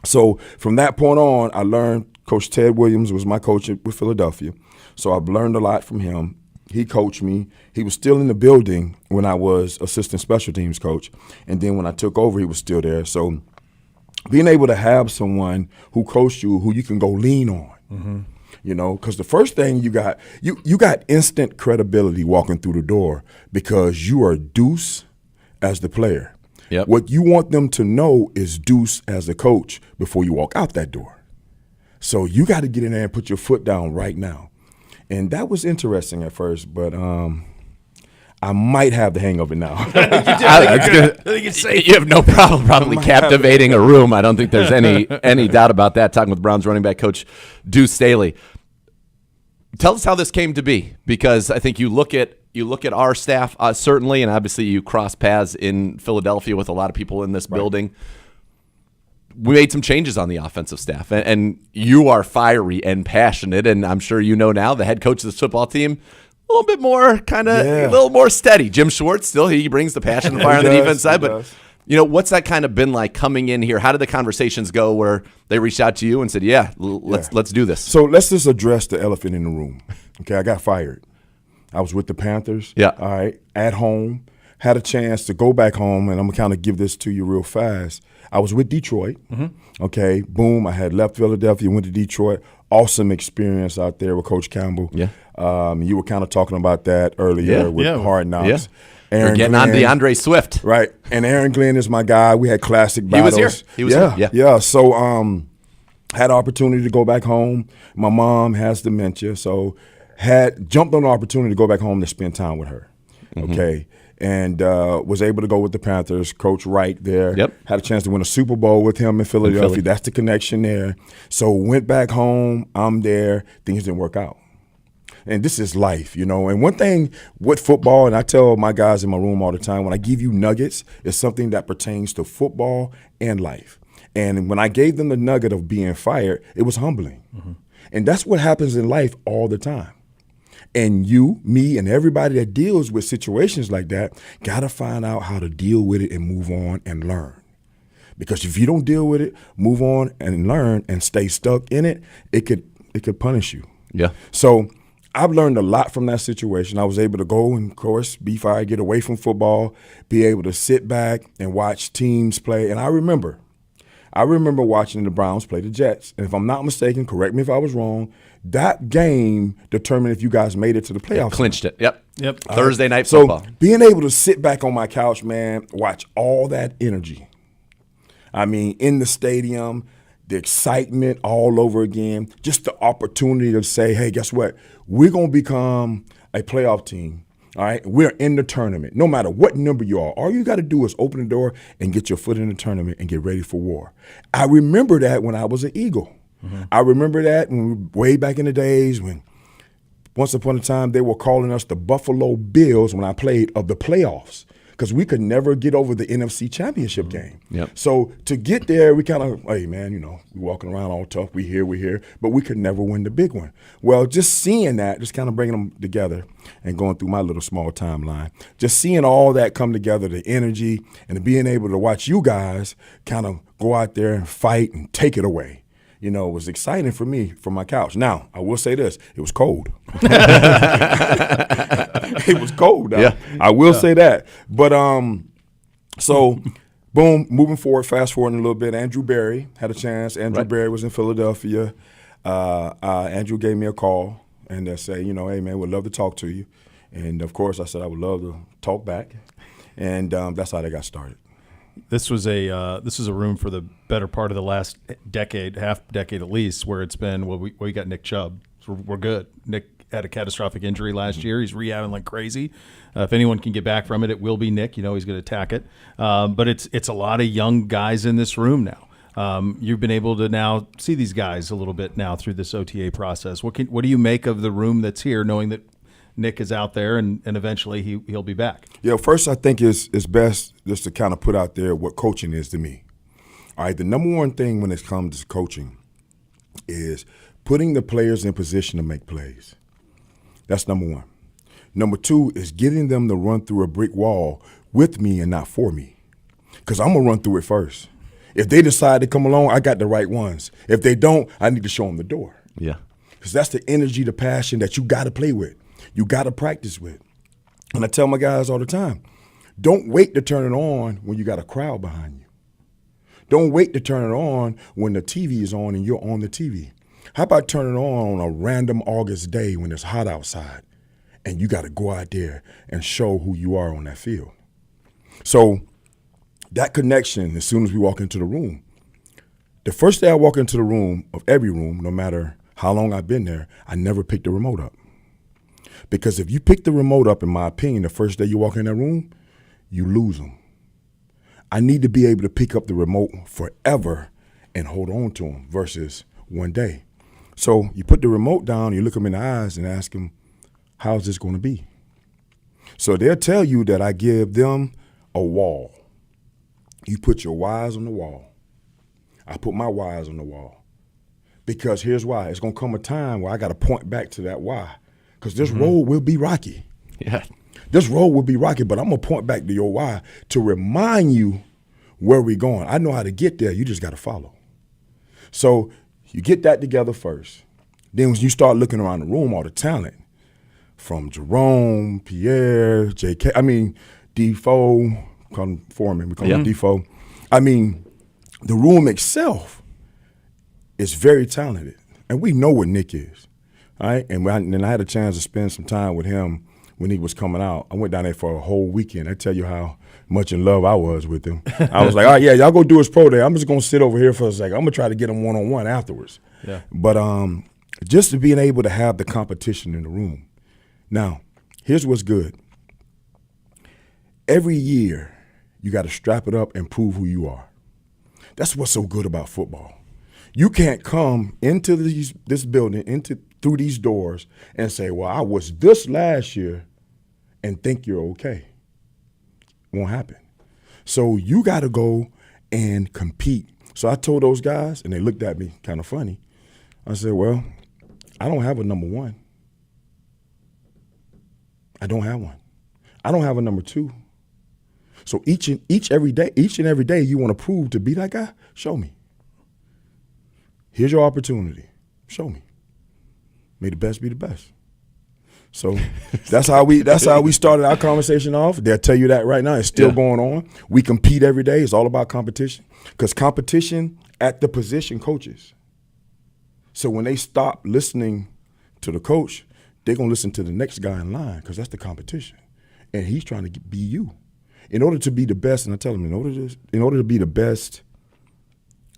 So from that point on, I learned. Coach Ted Williams was my coach with Philadelphia, so I've learned a lot from him. He coached me. He was still in the building when I was assistant special teams coach, and then when I took over, he was still there. So being able to have someone who coached you, who you can go lean on, you know, because the first thing you got instant credibility walking through the door because you are Duce as the player. Yep. What you want them to know is Duce as a coach before you walk out that door. So you got to get in there and put your foot down right now. And that was interesting at first, but I might have the hang of it now. You have no problem probably captivating a room. I don't think there's any doubt about that. Talking with Browns running back coach Duce Staley. Tell us how this came to be, because I think you look at our staff certainly, and obviously you cross paths in Philadelphia with a lot of people in this building. We made some changes on the offensive staff, and you are fiery and passionate, and I'm sure you know now the head coach of this football team, a little bit more a little more steady. Jim Schwartz, still, he brings the passion and fire on the defense side, but you know, what's that kind of been like coming in here? How did the conversations go where they reached out to you and said, let's do this? So let's just address the elephant in the room. Okay, I got fired. I was with the Panthers. Yeah. All right, at home. Had a chance to go back home, and I'm going to kind of give this to you real fast. I was with Detroit. Okay, boom. I had left Philadelphia, went to Detroit. Awesome experience out there with Coach Campbell. Yeah. You were kind of talking about that earlier with Hard Knocks. Yeah. Aaron We're getting Glenn, on DeAndre Swift. Right. And Aaron Glenn is my guy. We had classic battles. He was here. He was here. Yeah. So had opportunity to go back home. My mom has dementia, so had jumped on the opportunity to go back home to spend time with her. Okay. And was able to go with the Panthers. Coach Wright there. Yep. Had a chance to win a Super Bowl with him in Philadelphia. That's the connection there. So went back home. I'm there. Things didn't work out. And this is life, you know. And one thing with football, and I tell my guys in my room all the time, when I give you nuggets, it's something that pertains to football and life. And when I gave them the nugget of being fired, it was humbling. And that's what happens in life all the time. And you, me, and everybody that deals with situations like that got to find out how to deal with it and move on and learn. Because if you don't deal with it, move on and learn and stay stuck in it, it could punish you. Yeah. So I've learned a lot from that situation. I was able to go and, of course, be fired, get away from football, be able to sit back and watch teams play. And I remember watching the Browns play the Jets. And if I'm not mistaken, correct me if I was wrong, that game determined if you guys made it to the playoffs. Clinched it. Yep. Yep. Thursday night football. So being able to sit back on my couch, man, watch all that energy. I mean, in the stadium, the excitement all over again, just the opportunity to say, hey, guess what? We're going to become a playoff team. All right, we're in the tournament. No matter what number you are, all you got to do is open the door and get your foot in the tournament and get ready for war. I remember that when I was an Eagle. Mm-hmm. I remember that way back in the days when once upon a time they were calling us the Buffalo Bills when I played of the playoffs because we could never get over the NFC Championship game. Yep. So to get there, we kind of, hey, man, you know, we walking around all tough. We here, but we could never win the big one. Well, just seeing that, just kind of bringing them together and going through my little small timeline, just seeing all that come together, the energy, and being able to watch you guys kind of go out there and fight and take it away. You know, it was exciting for me from my couch. Now, I will say this. It was cold. It was cold. Yeah. I will say that. But so, boom, moving forward, fast forward in a little bit, Andrew Berry had a chance. Andrew Berry was in Philadelphia. Andrew gave me a call and said, you know, hey, man, we'd love to talk to you. And, of course, I said I would love to talk back. And that's how they got started. This was a room for the better part of the last decade, half decade at least, where it's been. Well, we got Nick Chubb, so we're good. Nick had a catastrophic injury last year. He's rehabbing like crazy. If anyone can get back from it, it will be Nick. You know he's going to attack it. But it's a lot of young guys in this room now. You've been able to now see these guys a little bit now through this OTA process. What do you make of the room that's here, knowing that Nick is out there and eventually he'll be back? Yeah, first I think it's best just to kind of put out there what coaching is to me. All right, the number one thing when it comes to coaching is putting the players in position to make plays. That's number one. Number two is getting them to run through a brick wall with me and not for me, because I'm going to run through it first. If they decide to come along, I got the right ones. If they don't, I need to show them the door. Yeah. Because that's the energy, the passion that you got to play with. You got to practice with. And I tell my guys all the time, don't wait to turn it on when you got a crowd behind you. Don't wait to turn it on when the TV is on and you're on the TV. How about turning it on a random August day when it's hot outside and you got to go out there and show who you are on that field? So that connection, as soon as we walk into the room, the first day I walk into the room, of every room, no matter how long I've been there, I never pick the remote up. Because if you pick the remote up, in my opinion, the first day you walk in that room, you lose them. I need to be able to pick up the remote forever and hold on to them versus one day. So you put the remote down, you look them in the eyes and ask them, how's this going to be? So they'll tell you that I give them a wall. You put your whys on the wall. I put my whys on the wall. Because here's why. It's going to come a time where I got to point back to that why. Because this road will be rocky. Yeah. This road will be rocky, but I'm going to point back to your why to remind you where we're going. I know how to get there. You just got to follow. So you get that together first. Then when you start looking around the room, all the talent, from Jerome, Pierre, J.K., Defoe, call him Foreman, we call him Defoe. The room itself is very talented, and we know what Nick is. All right, and I had a chance to spend some time with him when he was coming out. I went down there for a whole weekend. I tell you how much in love I was with him. I was like, all right, yeah, y'all go do his pro day. I'm just going to sit over here for a second. I'm going to try to get him one-on-one afterwards. Yeah. But just to being able to have the competition in the room. Now, here's what's good. Every year, you got to strap it up and prove who you are. That's what's so good about football. You can't come into this building, through these doors and say, well, I was this last year and think you're okay. Won't happen. So you got to go and compete. So I told those guys, and they looked at me kind of funny. I said, well, I don't have a number one. I don't have one. I don't have a number two. So each and every day you want to prove to be that guy, show me. Here's your opportunity. Show me. May the best be the best. So that's how we started our conversation off. They'll tell you that right now. It's still going on. We compete every day. It's all about competition. Because competition at the position coaches. So when they stop listening to the coach, they're going to listen to the next guy in line because that's the competition. And he's trying to be you. In order to be the best, and I tell them, in order to be the best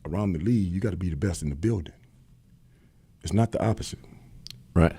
around the league, you got to be the best in the building. It's not the opposite. Right.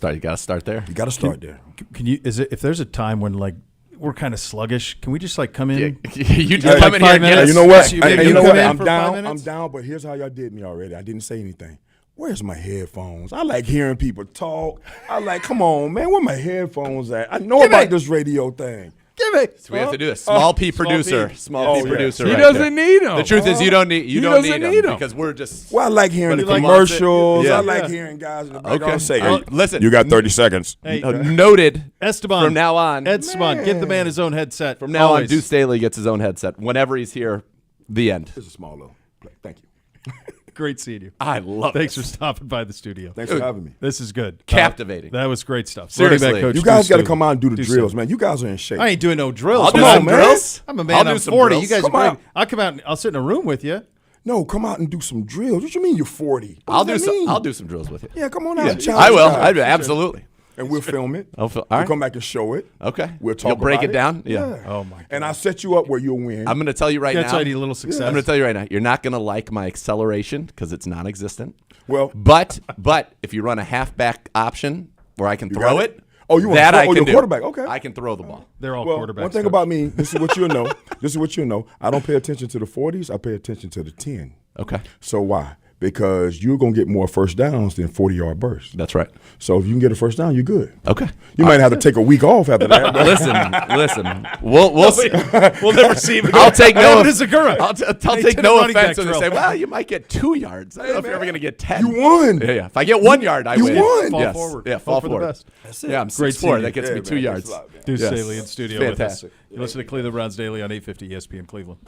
You got to start there. You got to start there. Can you? If there's a time when like we're kind of sluggish, can we just like come in? You just come in here and get us. You know what? You know what? I'm down. But here's how y'all did me already. I didn't say anything. Where's my headphones? I like hearing people talk. Come on, man. Where my headphones at? I know about this radio thing. Give it. So we have to do a small P producer. Small P producer. He right doesn't there. need them. The truth is, you don't need. You don't need them because we're just. Well, I like hearing the commercials. I like hearing guys in the background say, "Hey, listen, you got 30 seconds." Hey, noted. Esteban. From now on, Esteban, give the man his own headset. From now Always. on, Duce Staley gets his own headset whenever he's here. The end. It's a small little play. Thank you. Great seeing you. I love it. Thanks for stopping by the studio. Thanks for having me. This is good. Captivating. That was great stuff. Seriously. Coach You guys got to Duce come out and do the Duce drills, Staley. man. You guys are in shape. I ain't doing no drills. I'll do Come on, some man. drills. I'm a man. I'll do I'm some 40. drills. You guys Come are on. great. I'll come out and I'll sit in a room with you. No, come out and do some drills. What you mean you're 40? What I'll does do that some. mean? I'll do some drills with you. Yeah, come on out. Yeah. and challenge I will. guys. Absolutely. And we'll film it. All We'll right. come back and show it. Okay. We'll talk You'll break about it down. Yeah. Oh my God. And I'll set you up where you'll win. I'm going to tell you right That's now. why I need a little success. I'm going to tell you right now. You're not going to like my acceleration because it's non-existent. Well, but if you run a halfback option where I can throw got it, Oh, you want that to I can you're do. quarterback? Okay. I can throw the ball. They're all Well, quarterbacks. one thing Coach. about me, this is what you'll know. This is what you'll know. I don't pay attention to the 40s. I pay attention to the 10. Okay. So why? Because you're going to get more first downs than 40-yard bursts. That's right. So if you can get a first down, you're good. Okay. You might have to take a week off after that. but- Listen. We'll see. We'll never see him. I'll take no. What is Zagura? I'll take no offense when they say, "Well, you might get 2 yards." I don't know if you're ever going to get 10. You won. Yeah. If I get 1 yard, I You win. won. Fall Yes. forward. Yeah, Fall fall for the forward. best. That's it. Yeah, I'm Great 6'4". seeing That gets you. me Yeah, 2 man. yards. Thanks a lot, man. Duce Yes. Staley in studio with us. Fantastic. You listen to Cleveland Browns Daily on 850 ESPN Cleveland.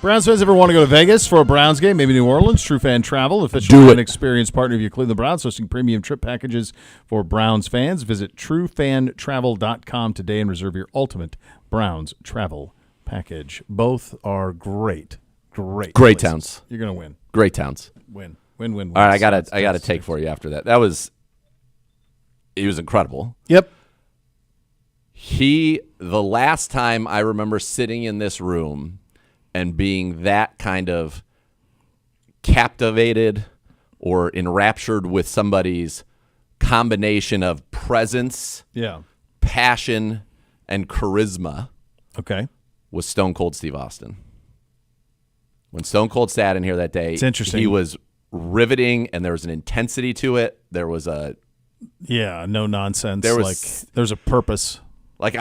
Browns fans ever want to go to Vegas for a Browns game? Maybe New Orleans? True Fan Travel, official and experienced partner of your Cleveland Browns, hosting premium trip packages for Browns fans. Visit truefantravel.com today and reserve your ultimate Browns travel package. Both are great places. Towns. You're going to win. Great towns. Win. All right, I got a take for you after that. He was incredible. Yep. The last time I remember sitting in this room and being that kind of captivated or enraptured with somebody's combination of presence, passion, and charisma, was Stone Cold Steve Austin. When Stone Cold sat in here that day, it's interesting. He was riveting, and there was an intensity to it. There was a no nonsense. There's a purpose. You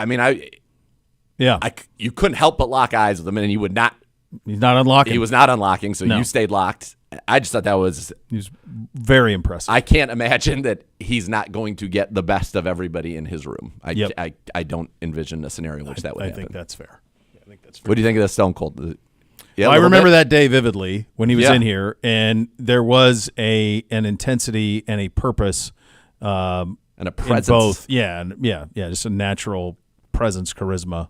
couldn't help but lock eyes with him, and he would not. He's not unlocking. He was not unlocking, so you stayed locked. I just thought that was. He was very impressive. I can't imagine that he's not going to get the best of everybody in his room. I don't envision a scenario in which that would happen. I think that's fair. What do you think of the Stone Cold? I remember that day vividly when he was in here, and there was an intensity and a purpose, and a presence. Both, just a natural presence, charisma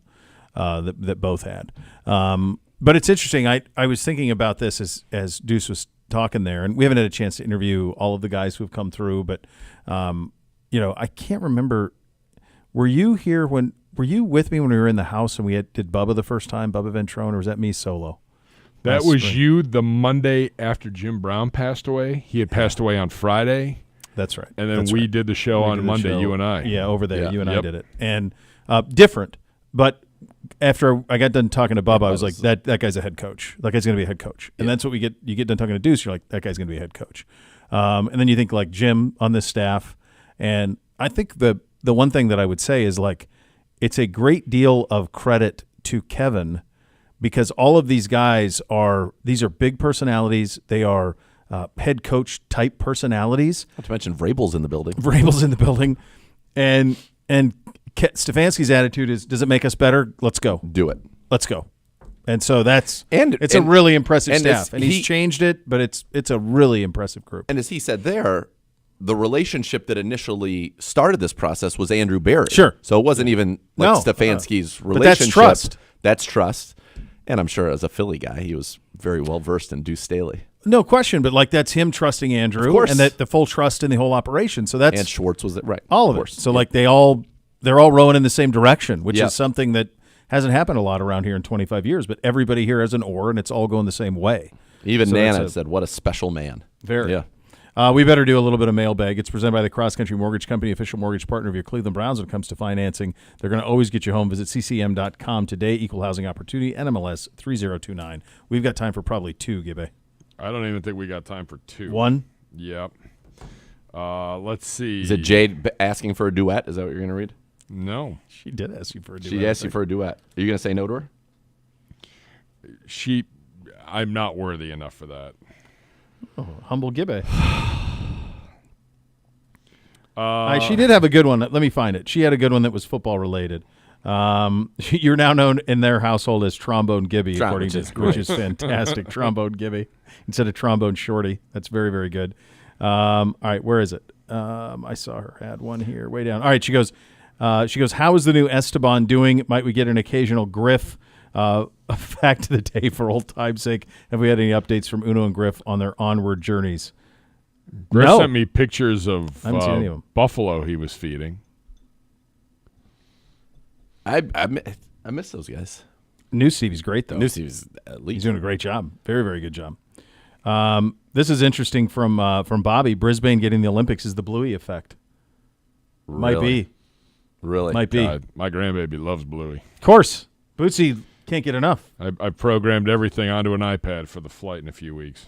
that both had. But it's interesting. I was thinking about this as Duce was talking there, and we haven't had a chance to interview all of the guys who have come through. But I can't remember. Were you here Were you with me when we were in the house and did Bubba the first time, Bubba Ventrone, or was that me solo? That was you the Monday after Jim Brown passed away. He had passed away on Friday. That's right. And then we did the show on Monday, you and I. Yeah, over there. You and I did it. And different, but after I got done talking to Bubba, I was like, that guy's a head coach. That guy's going to be a head coach. And that's what you get done talking to Duce, you're like, that guy's going to be a head coach. And then you think like Jim on this staff. And I think the one thing that I would say is like, it's a great deal of credit to Kevin because all of these guys these are big personalities. They are head coach type personalities. Not to mention Vrabel's in the building. And Stefanski's attitude is, does it make us better? Let's go. Do it. Let's go. And so it's a really impressive staff. And he's changed it, but it's a really impressive group. And as he said there, the relationship that initially started this process was Andrew Barry. Sure. So it wasn't even Stefanski's relationship. But that's trust. That's trust. And I'm sure as a Philly guy, he was very well versed in Duce Staley. No question, but that's him trusting Andrew, of course. And that the full trust in the whole operation. So that's and Schwartz was it right? All of it. So they're all rowing in the same direction, which is something that hasn't happened a lot around here in 25 years. But everybody here has an oar, and it's all going the same way. Even Nana said, "What a special man." Very. Yeah. We better do a little bit of mailbag. It's presented by the Cross Country Mortgage Company, official mortgage partner of your Cleveland Browns when it comes to financing. They're going to always get you home. Visit ccm.com today. Equal housing opportunity, NMLS 3029. We've got time for probably 2, Gibbe. I don't even think we got time for 2. 1? Yep. Let's see. Is it Jade asking for a duet? Is that what you're going to read? No. She did ask you for a duet. She asked you for a duet. Are you going to say no to her? I'm not worthy enough for that. Oh, humble Gibbe. She did have a good one. Let me find it. She had a good one that was football related. You're now known in their household as Trombone Gibby, which is fantastic. Trombone Gibby instead of Trombone Shorty. That's very, very good. All right, where is it? I saw her had one here, way down. All right, she goes, how is the new Esteban doing? Might we get an occasional Griff? A fact of the day for old time's sake. Have we had any updates from Uno and Griff on their onward journeys? Griff sent me pictures of buffalo he was feeding. I miss those guys. New Stevie's great, though. New Stevie's elite. He's doing a great job. Very, very good job. This is interesting from Bobby. Brisbane getting the Olympics is the Bluey effect. Really? Might be. Really? Might be. My grandbaby loves Bluey. Of course. Bootsy can't get enough. I programmed everything onto an iPad for the flight in a few weeks.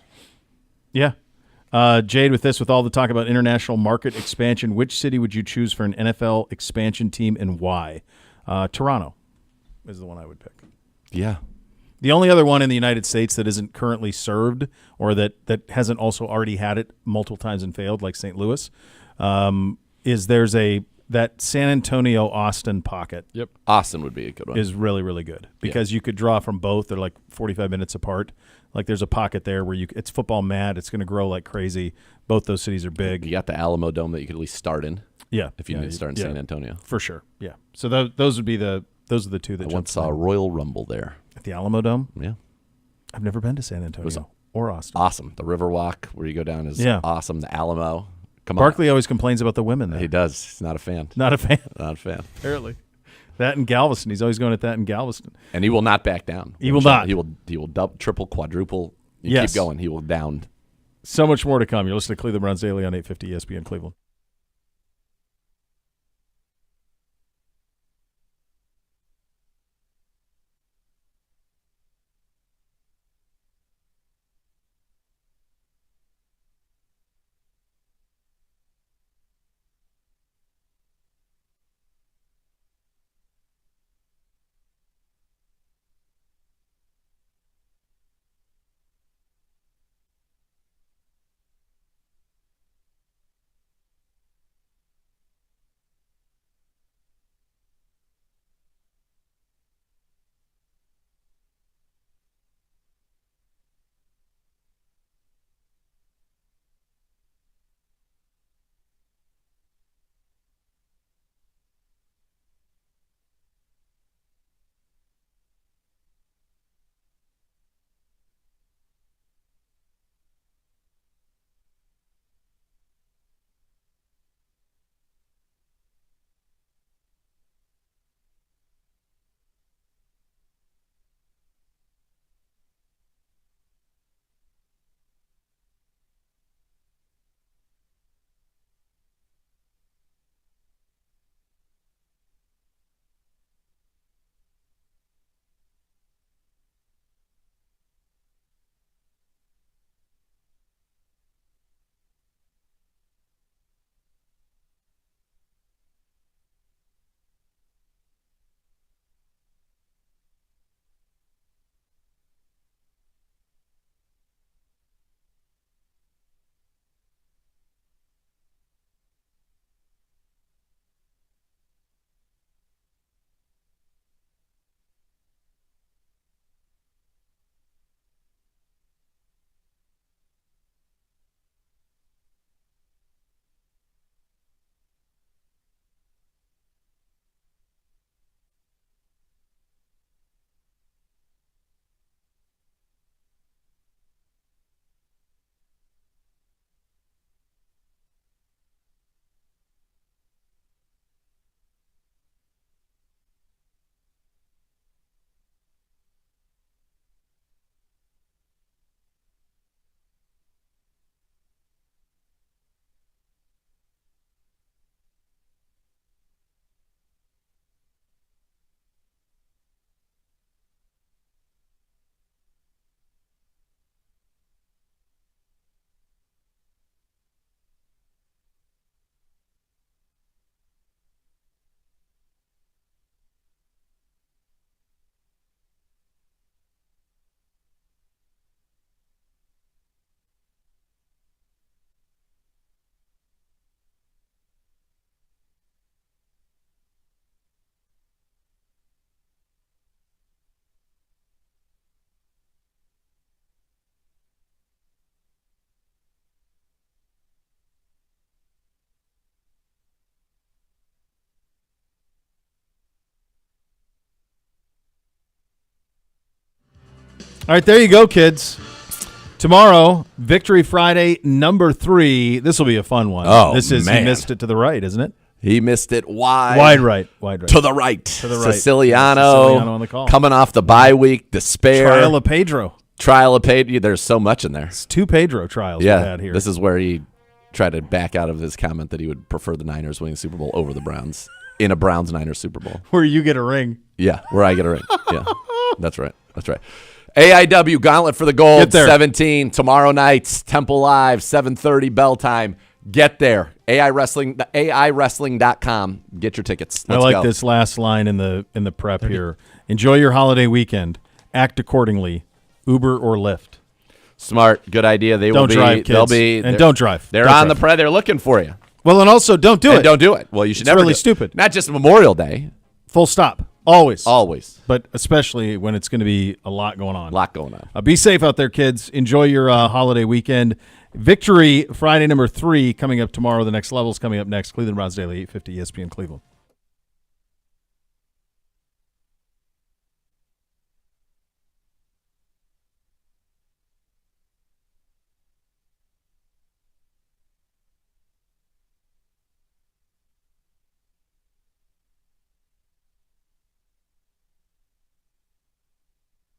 Yeah. Jade, with all the talk about international market expansion, which city would you choose for an NFL expansion team and why? Toronto is the one I would pick. Yeah. The only other one in the United States that isn't currently served or that hasn't also already had it multiple times and failed, like St. Louis, is there's a that San Antonio Austin pocket. Yep. Austin would be a good one. Is really, really good because you could draw from both. They're like 45 minutes apart. Like there's a pocket there where it's football mad. It's going to grow like crazy. Both those cities are big. You got the Alamo Dome that you could at least start in. Yeah. If you need to start in San Antonio. For sure. Yeah. So those are the two that I once saw a Royal Rumble there. At the Alamo Dome? Yeah. I've never been to San Antonio or Austin. Awesome. The Riverwalk where you go down is awesome. The Alamo. Barkley always complains about the women there. He does. He's not a fan. Not a fan? Not a fan. Apparently. That in Galveston. He's always going at that in Galveston. And he will not back down. He will not. He will double, triple, quadruple. Keep going. He will down. So much more to come. You're listening to Cleveland Browns Daily on 850 ESPN Cleveland. All right, there you go, kids. Tomorrow, Victory Friday number 3. This will be a fun one. Oh, this is man. He missed it to the right, isn't it? He missed it wide. Wide right. To the right. Siciliano Siciliano on the call. coming off the bye week. Despair. Trial of Pedro. There's so much in there. It's 2 Pedro trials we had here. This is where he tried to back out of his comment that he would prefer the Niners winning the Super Bowl over the Browns in a Browns-Niners Super Bowl. Where you get a ring. Yeah, where I get a ring. Yeah, that's right. AIW Gauntlet for the Gold, 17 tomorrow night, Temple Live, 7:30 bell time. Get there. AIWrestling.com. Get your tickets. Let's I like go. this last line in the prep here. Enjoy your holiday weekend. Act accordingly. Uber or Lyft. Smart. Good idea. Don't drive, kids. Don't drive. They're Don't on drive. the They're looking for you. Well, and also don't do it. Don't do it. Well, you should it's never really do it. stupid. Not just Memorial Day. Full stop. Always. Always. But especially when it's going to be a lot going on. A lot going on. Be safe out there, kids. Enjoy your holiday weekend. Victory Friday number 3 coming up tomorrow. The next level's coming up next. Cleveland Browns Daily, 850 ESPN Cleveland.